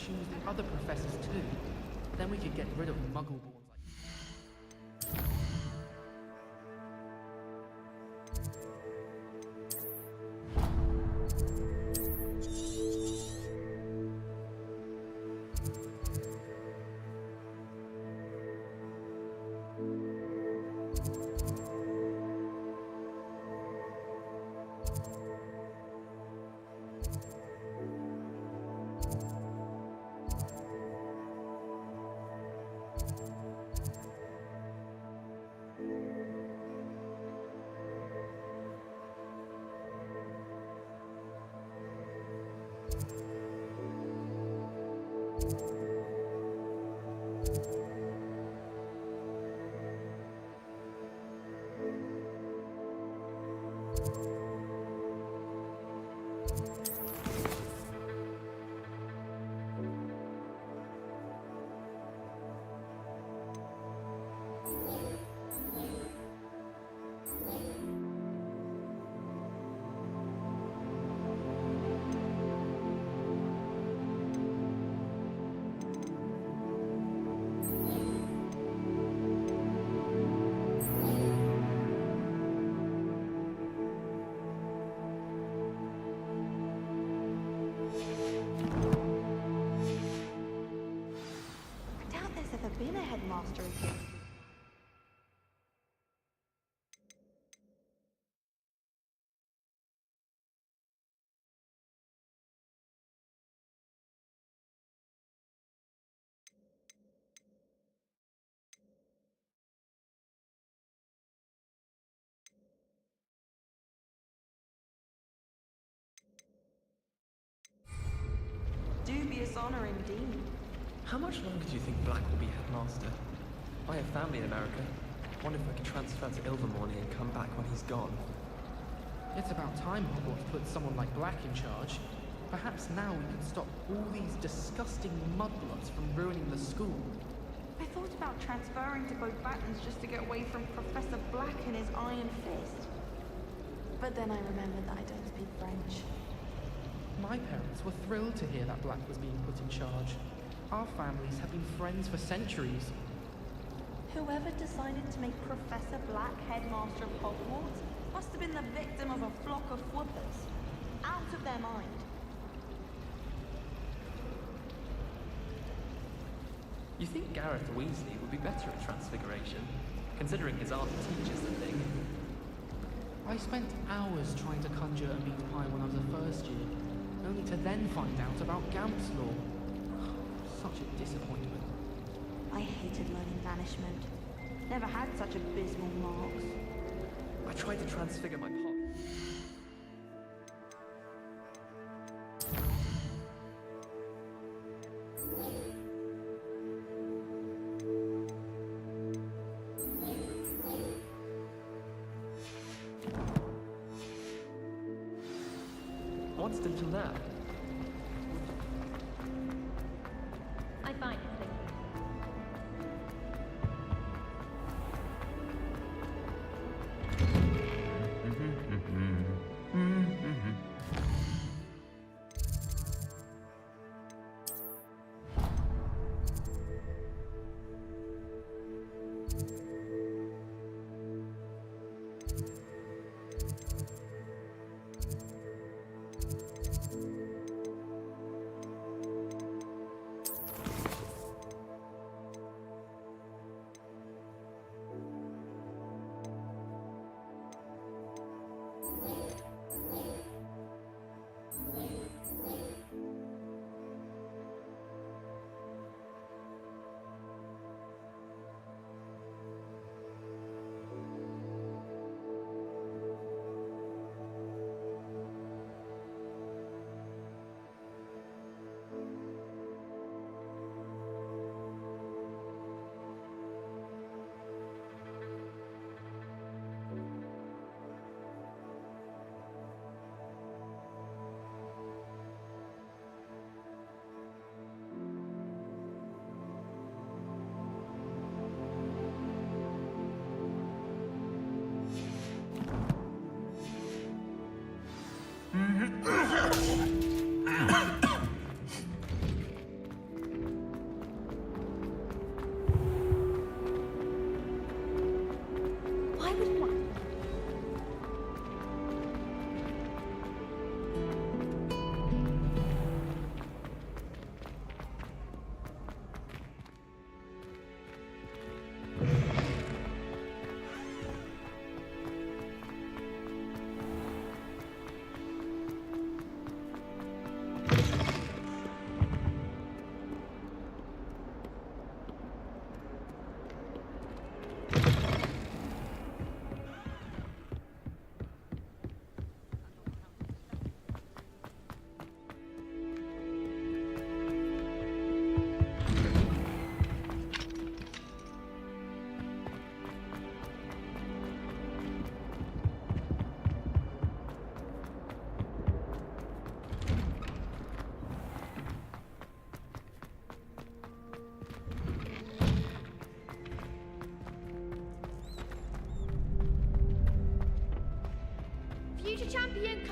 choose the other professors too. Then we could get rid of muggle-borns like... I doubt there's ever been a headmaster again. Dubious honor indeed. How much longer do you think Black will be headmaster? I have family in America. Wonder if I could transfer to Ilvermorny and come back when he's gone. It's about time Hogwarts put someone like Black in charge. Perhaps now we can stop all these disgusting mudblots from ruining the school. I thought about transferring to both Battens just to get away from Professor Black and his iron fist. But then I remembered that I don't speak French. My parents were thrilled to hear that Black was being put in charge. Our families have been friends for centuries. Whoever decided to make Professor Black headmaster of Hogwarts must have been the victim of a flock of whoopers. Out of their mind. You think Gareth Weasley would be better at Transfiguration, considering his aunt teaches the thing? I spent hours trying to conjure a meat pie when I was a first year, only to then find out about Gamp's Law. Such a disappointment. I hated learning banishment. Never had such abysmal marks. I tried to transfigure my pot. What's until now? I find it, thank you.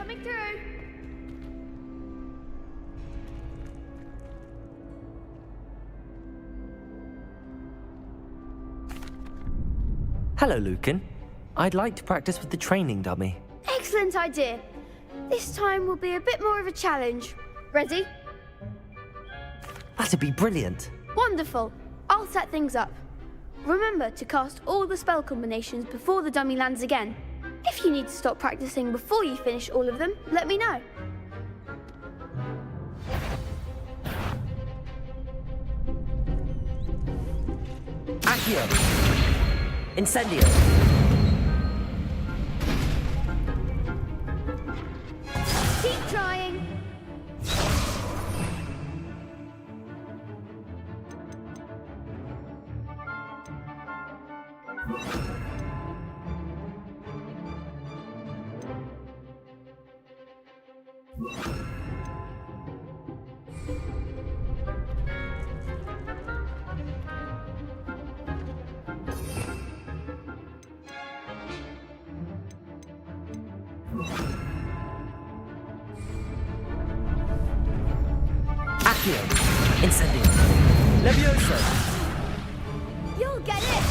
Coming through. Hello, Lucan. I'd like to practice with the training dummy. Excellent idea. This time will be a bit more of a challenge. Ready? That'd be brilliant. Wonderful. I'll set things up. Remember to cast all the spell combinations before the dummy lands again. If you need to stop practicing before you finish all of them, let me know. Accio! Incendio! Keep trying. Accio! Incendio! Levioso! You'll get it.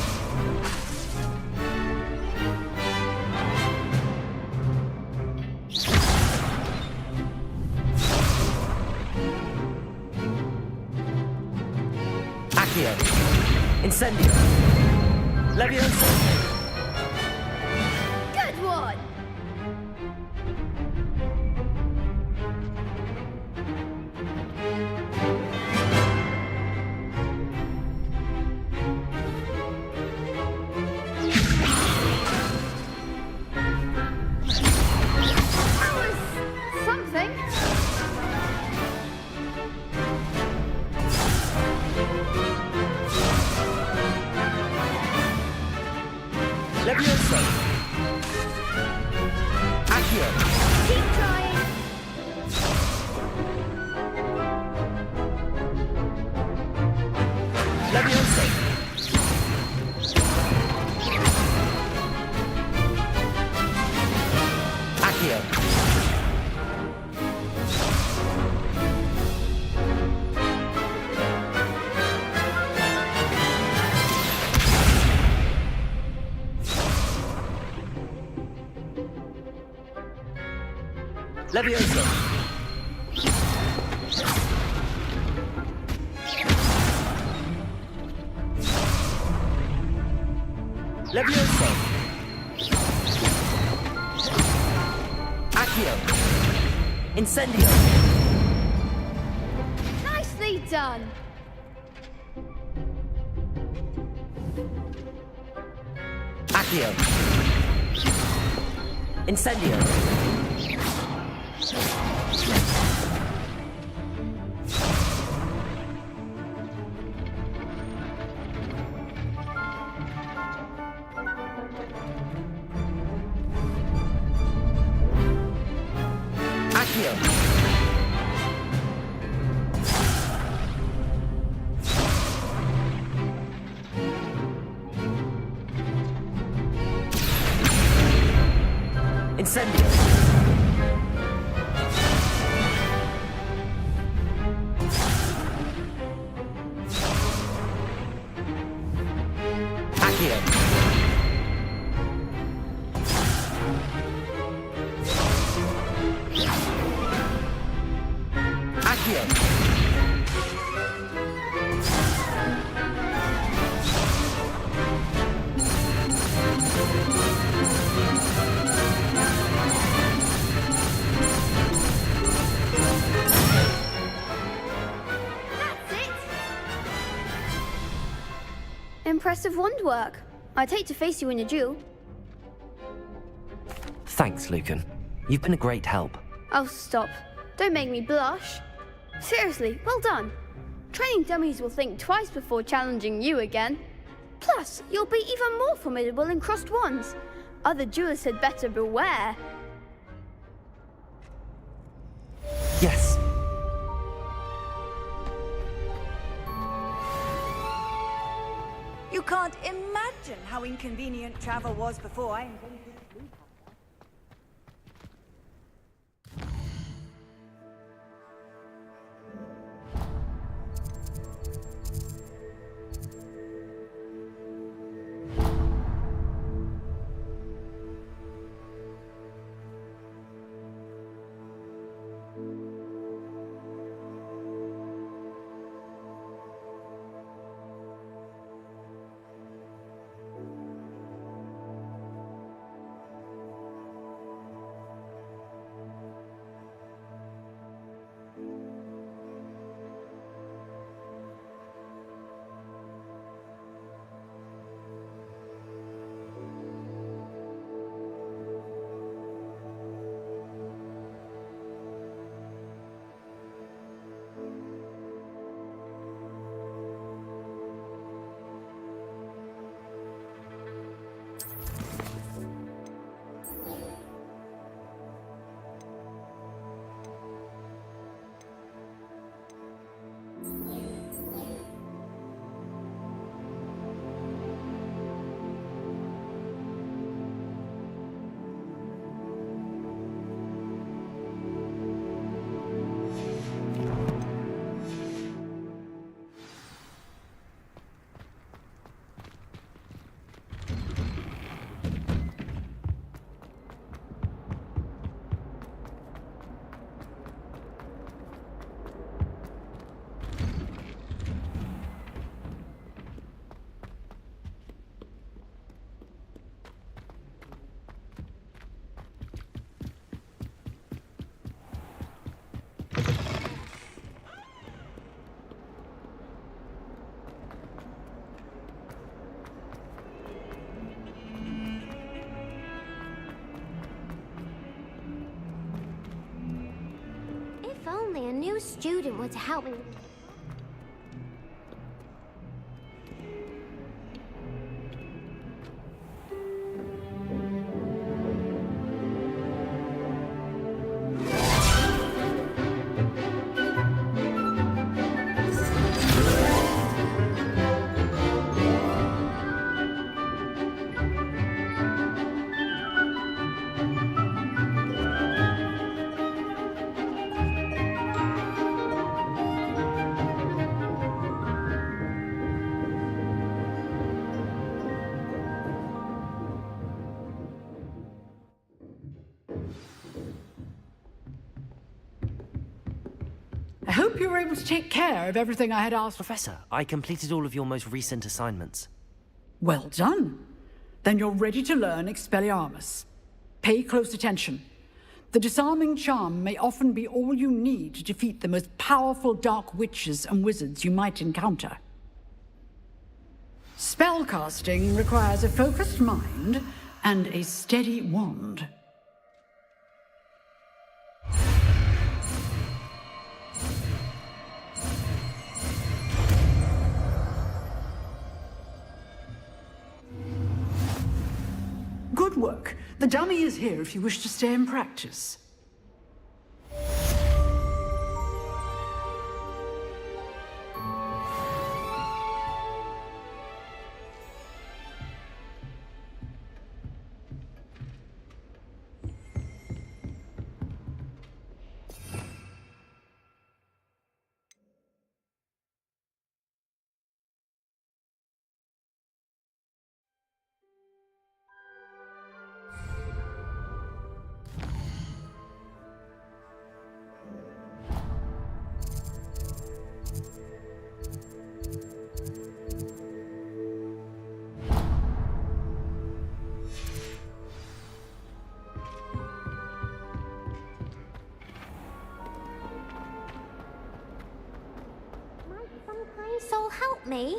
Accio! Incendio! Levioso! Good one. That was something. Levioso! Accio! Keep trying. Levioso! Accio! Levioso! Levioso! Accio! Incendio! Nicely done. Accio! Incendio! Accio! Incendio! Accio! Accio! Impressive wand work. I'd hate to face you in a duel. Thanks, Lucan. You've been a great help. Oh, stop. Don't make me blush. Seriously, well done. Training dummies will think twice before challenging you again. Plus, you'll be even more formidable in crossed wands. Other duelists had better beware. Yes. You can't imagine how inconvenient travel was before I invented If only a new student were to help me. I hope you were able to take care of everything I had asked. Professor, I completed all of your most recent assignments. Well done. Then you're ready to learn Expelliarmus. Pay close attention. The disarming charm may often be all you need to defeat the most powerful dark witches and wizards you might encounter. Spellcasting requires a focused mind and a steady wand. Good work. The dummy is here if you wish to stay and practice. So help me.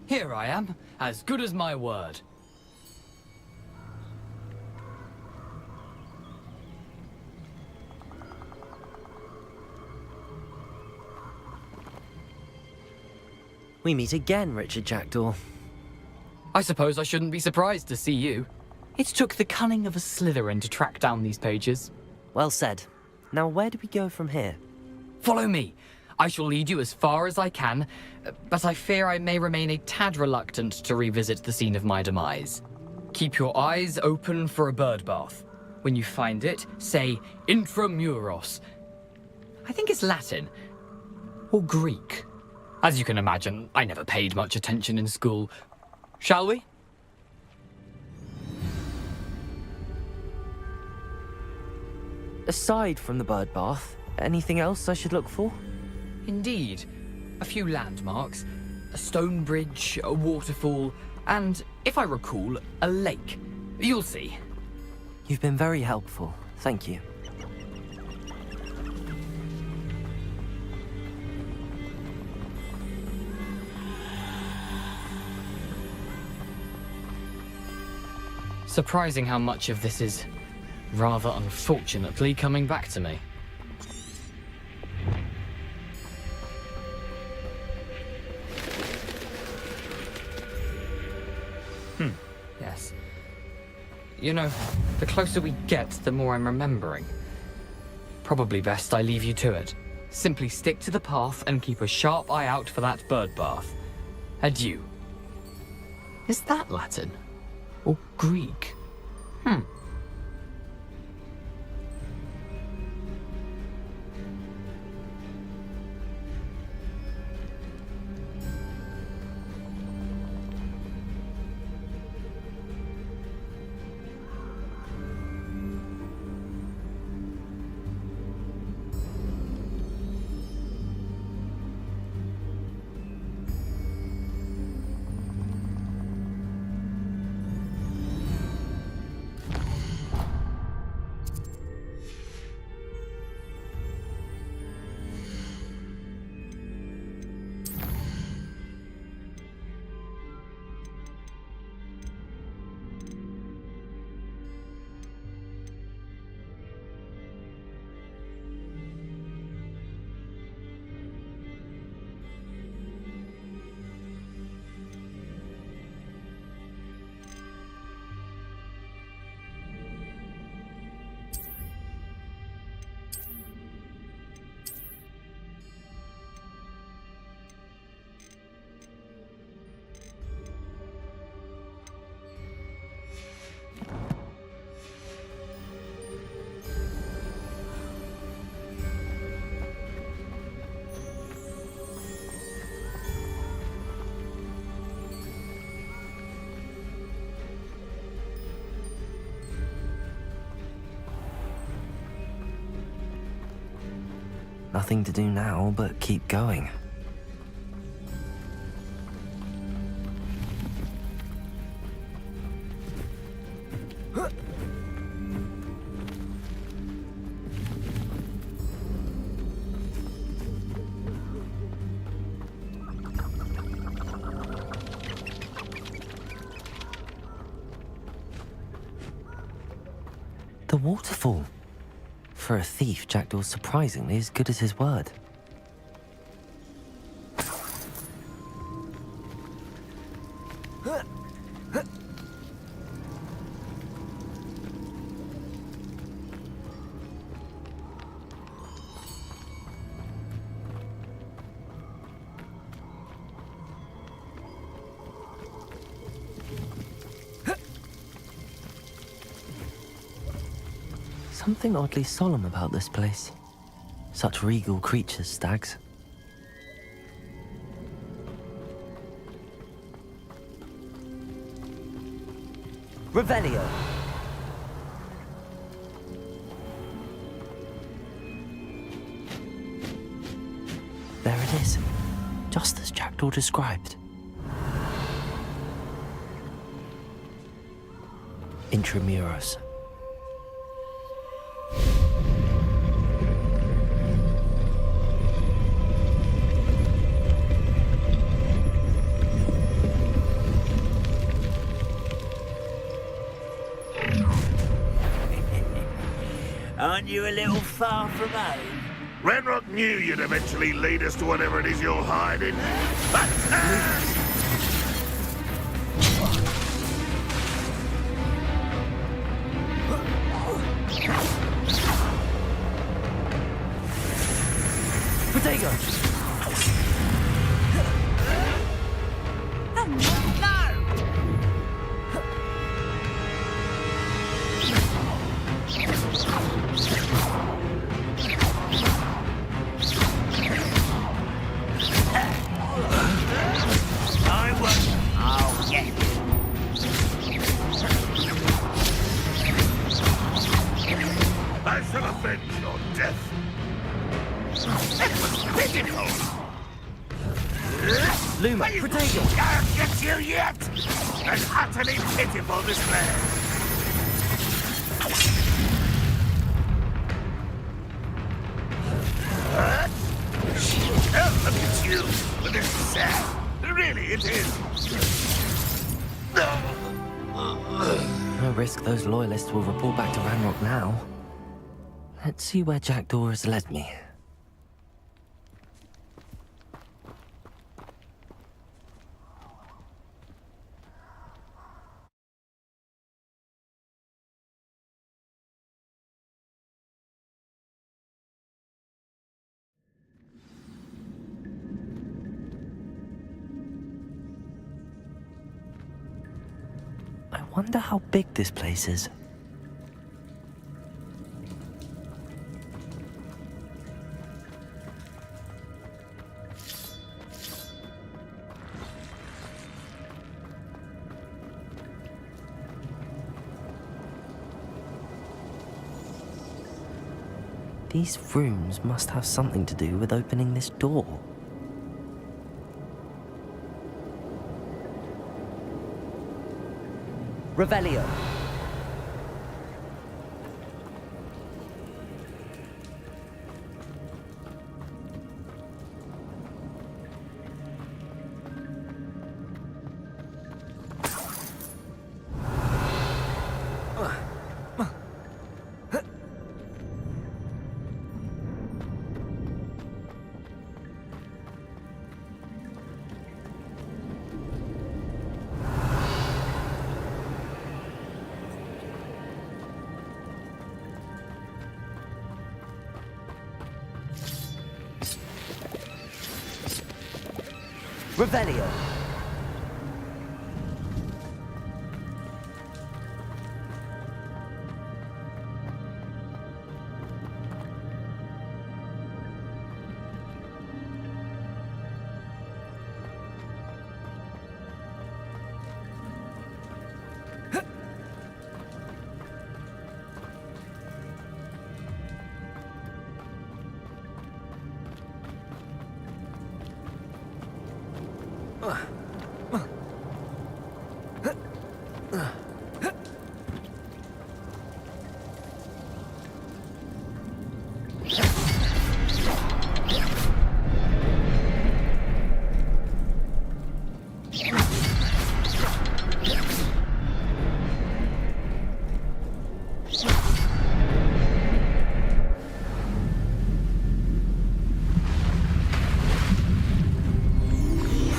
Here I am, as good as my word. We meet again, Richard Jackdaw. I suppose I shouldn't be surprised to see you. It took the cunning of a Slytherin to track down these pages. Well said. Now where do we go from here? Follow me. I shall lead you as far as I can, but I fear I may remain a tad reluctant to revisit the scene of my demise. Keep your eyes open for a bird bath. When you find it, say intramuros. I think it's Latin. Or Greek. As you can imagine, I never paid much attention in school. Shall we? Aside from the bird bath, anything else I should look for? Indeed. A few landmarks, a stone bridge, a waterfall, and, if I recall, a lake. You'll see. You've been very helpful. Thank you. Surprising how much of this is, rather unfortunately, coming back to me. Yes. You know, the closer we get, the more I'm remembering. Probably best I leave you to it. Simply stick to the path and keep a sharp eye out for that bird bath. Adieu. Is that Latin? Or Greek? Nothing to do now but keep going. The waterfall. For a thief, Jackdaw's surprisingly as good as his word. Something oddly solemn about this place. Such regal creatures, stags. Revelio! There it is, just as Jackdaw described. Intramuros. Aren't you a little far from home? Renrock knew you'd eventually lead us to whatever it is you're hiding. Attack! Protego! I shall avenge your death. That was pitiful. Luma, Protego! Can't get you yet. An utterly pitiful display. Oh, look at you. But this is sad. Really, it is. No risk those loyalists will report back to Ranrock now. Let's see where Jackdaw has led me. I wonder how big this place is. These rooms must have something to do with opening this door. Revelio. Revelio.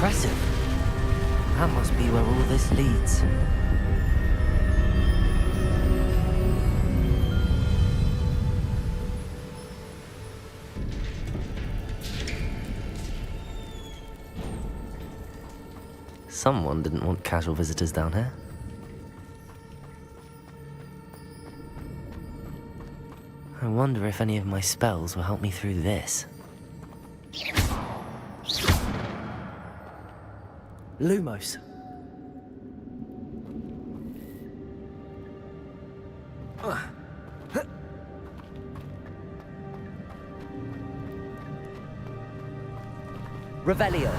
Impressive. That must be where all this leads. Someone didn't want casual visitors down here. I wonder if any of my spells will help me through this. Lumos. Revelio.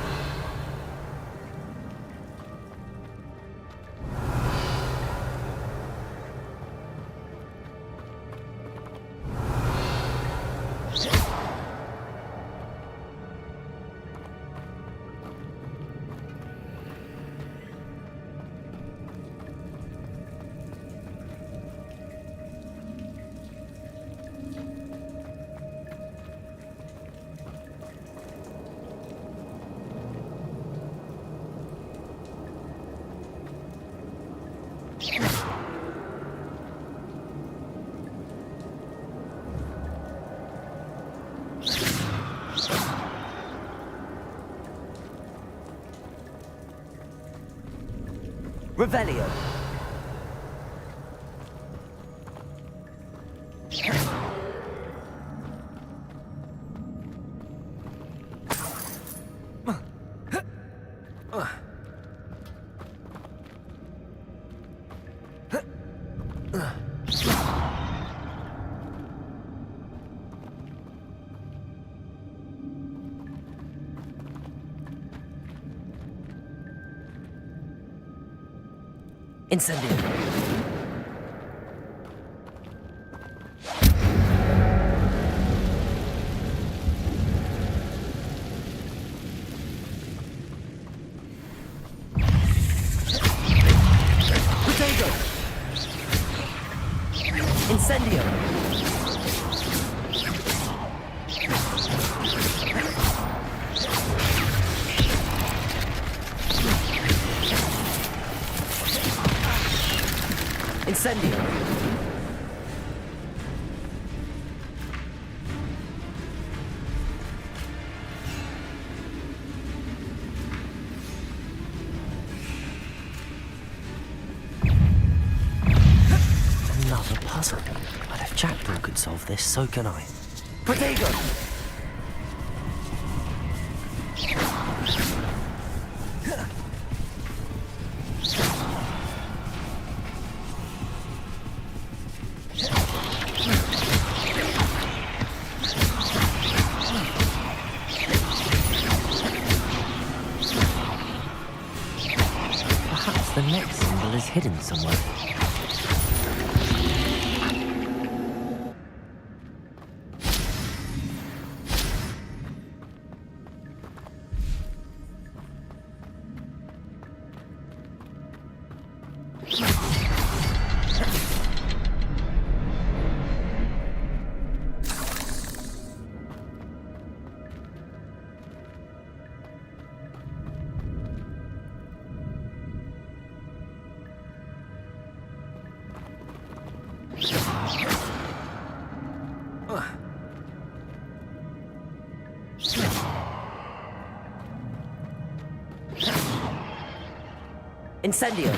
Revelio. Incendio. Potato. Incendio. Incendio. Another puzzle. But if Jackdaw could solve this, so can I. Protego! Perhaps the next symbol is hidden somewhere. Incendio.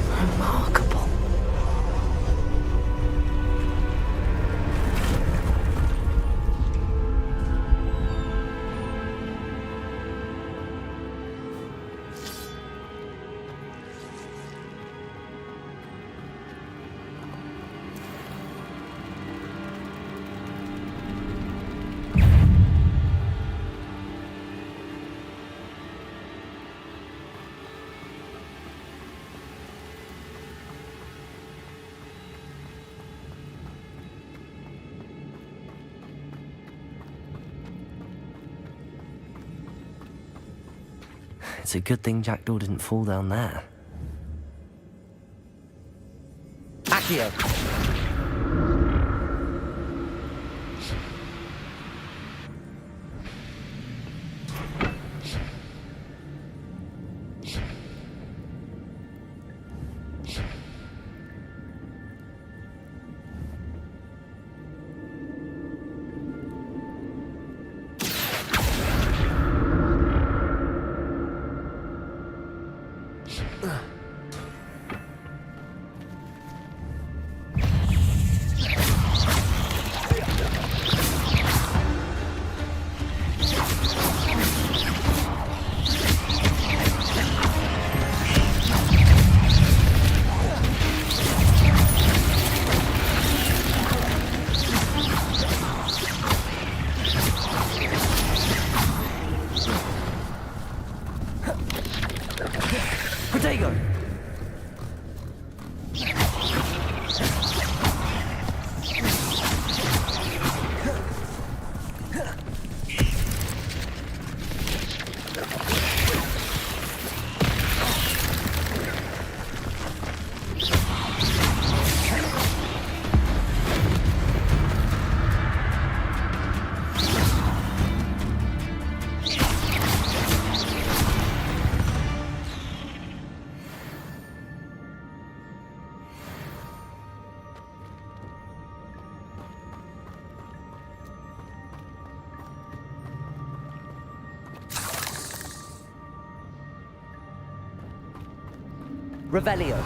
Remarkable. It's a good thing Jackdaw didn't fall down there. Accio! Protego! Revelio.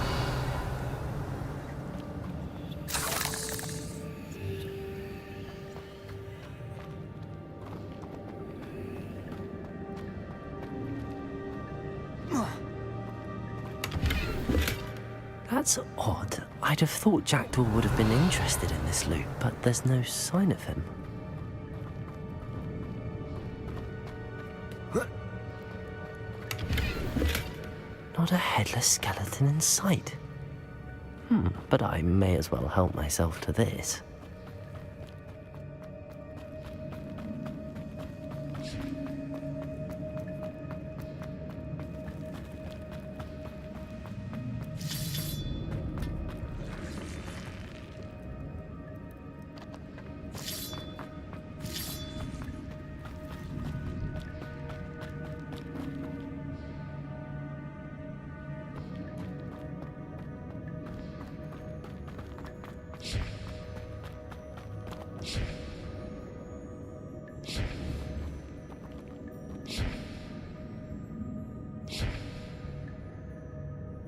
That's odd. I'd have thought Jackdaw would have been interested in this loot, but there's no sign of him. Not a headless skeleton in sight. But I may as well help myself to this.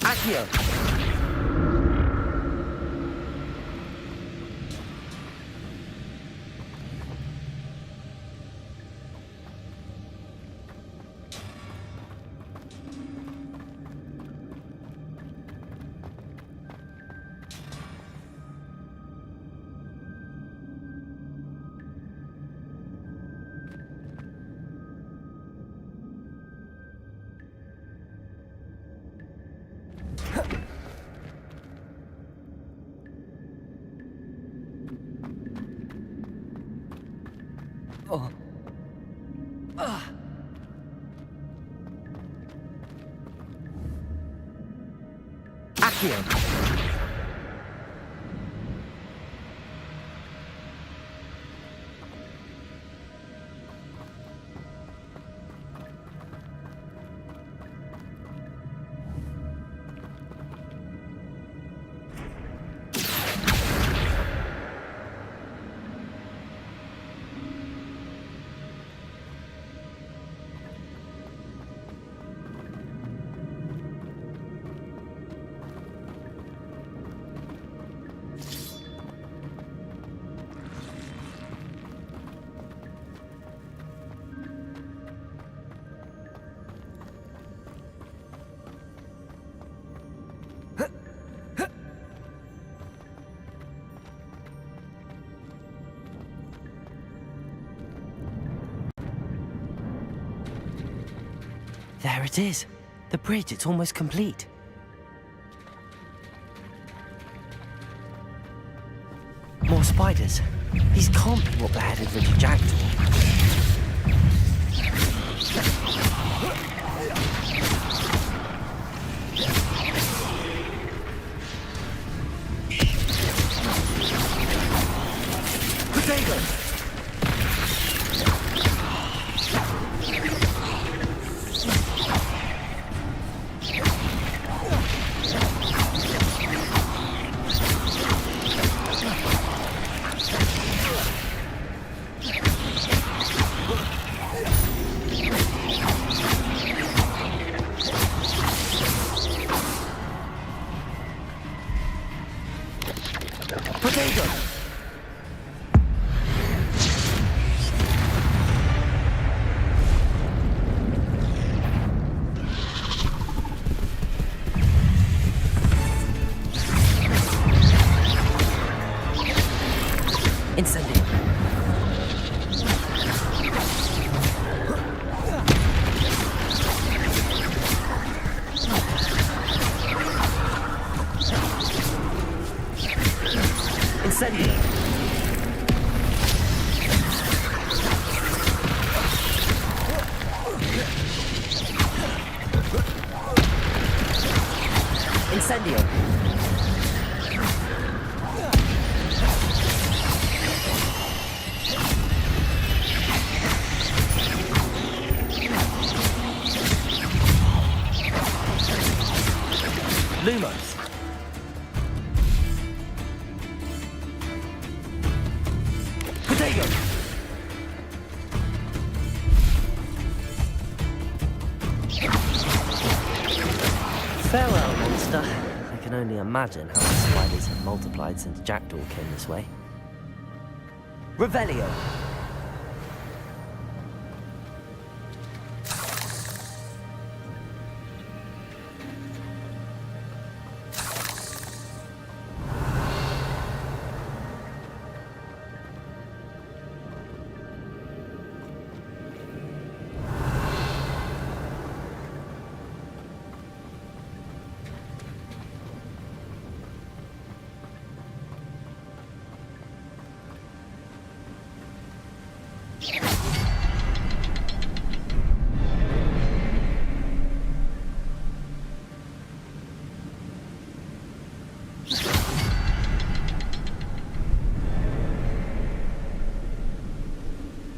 Accio! Oh. Accio! There it is. The bridge, it's almost complete. More spiders. These can't be what beheaded Richard Jackdaw. Potato! Incendio. Incendio. Incendio. Lumos. Potato. Farewell, monster. I can only imagine how the spiders have multiplied since Jackdaw came this way. Revelio!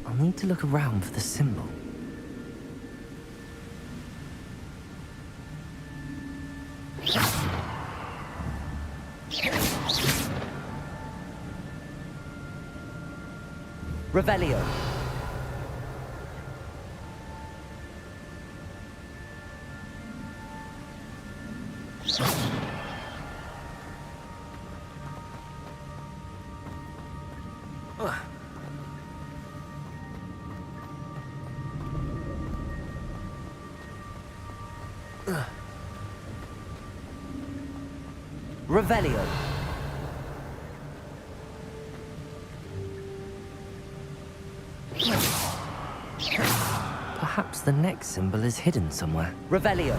I'll need to look around for the symbol. Revelio. Revelio. Perhaps the next symbol is hidden somewhere. Revelio.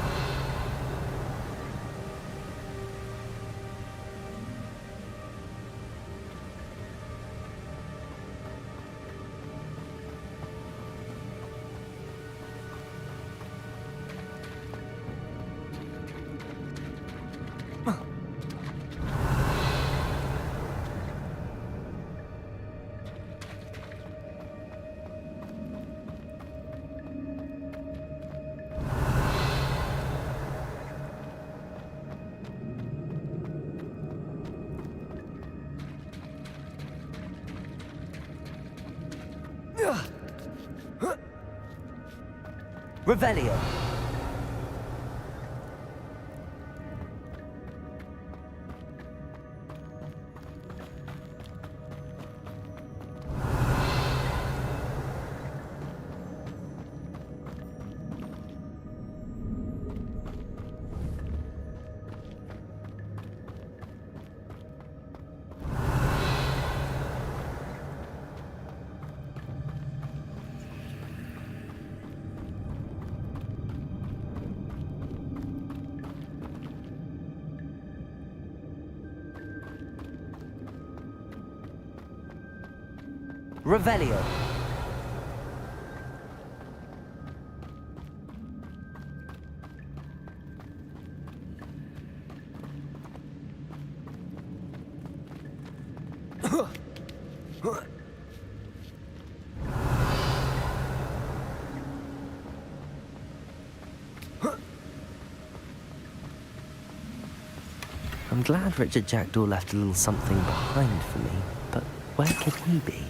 Revelio. Revelio. I'm glad Richard Jackdaw left a little something behind for me, but where could he be?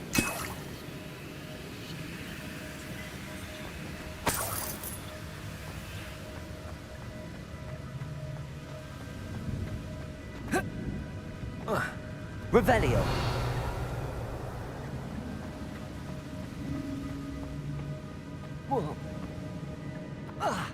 Revelio. Whoa. Ah.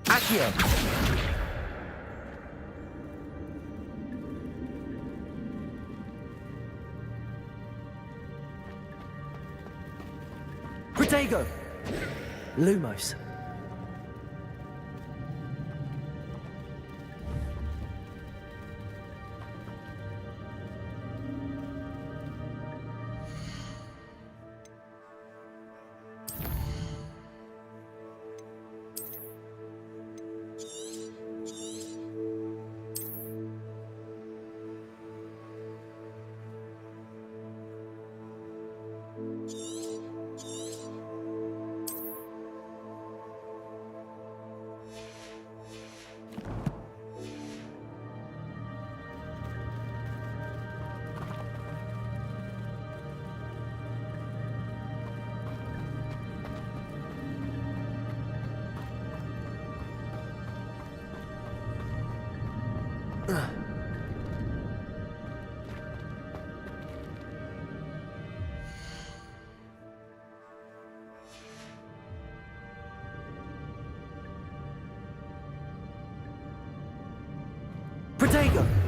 Accio. Protego. Lumos. Protego!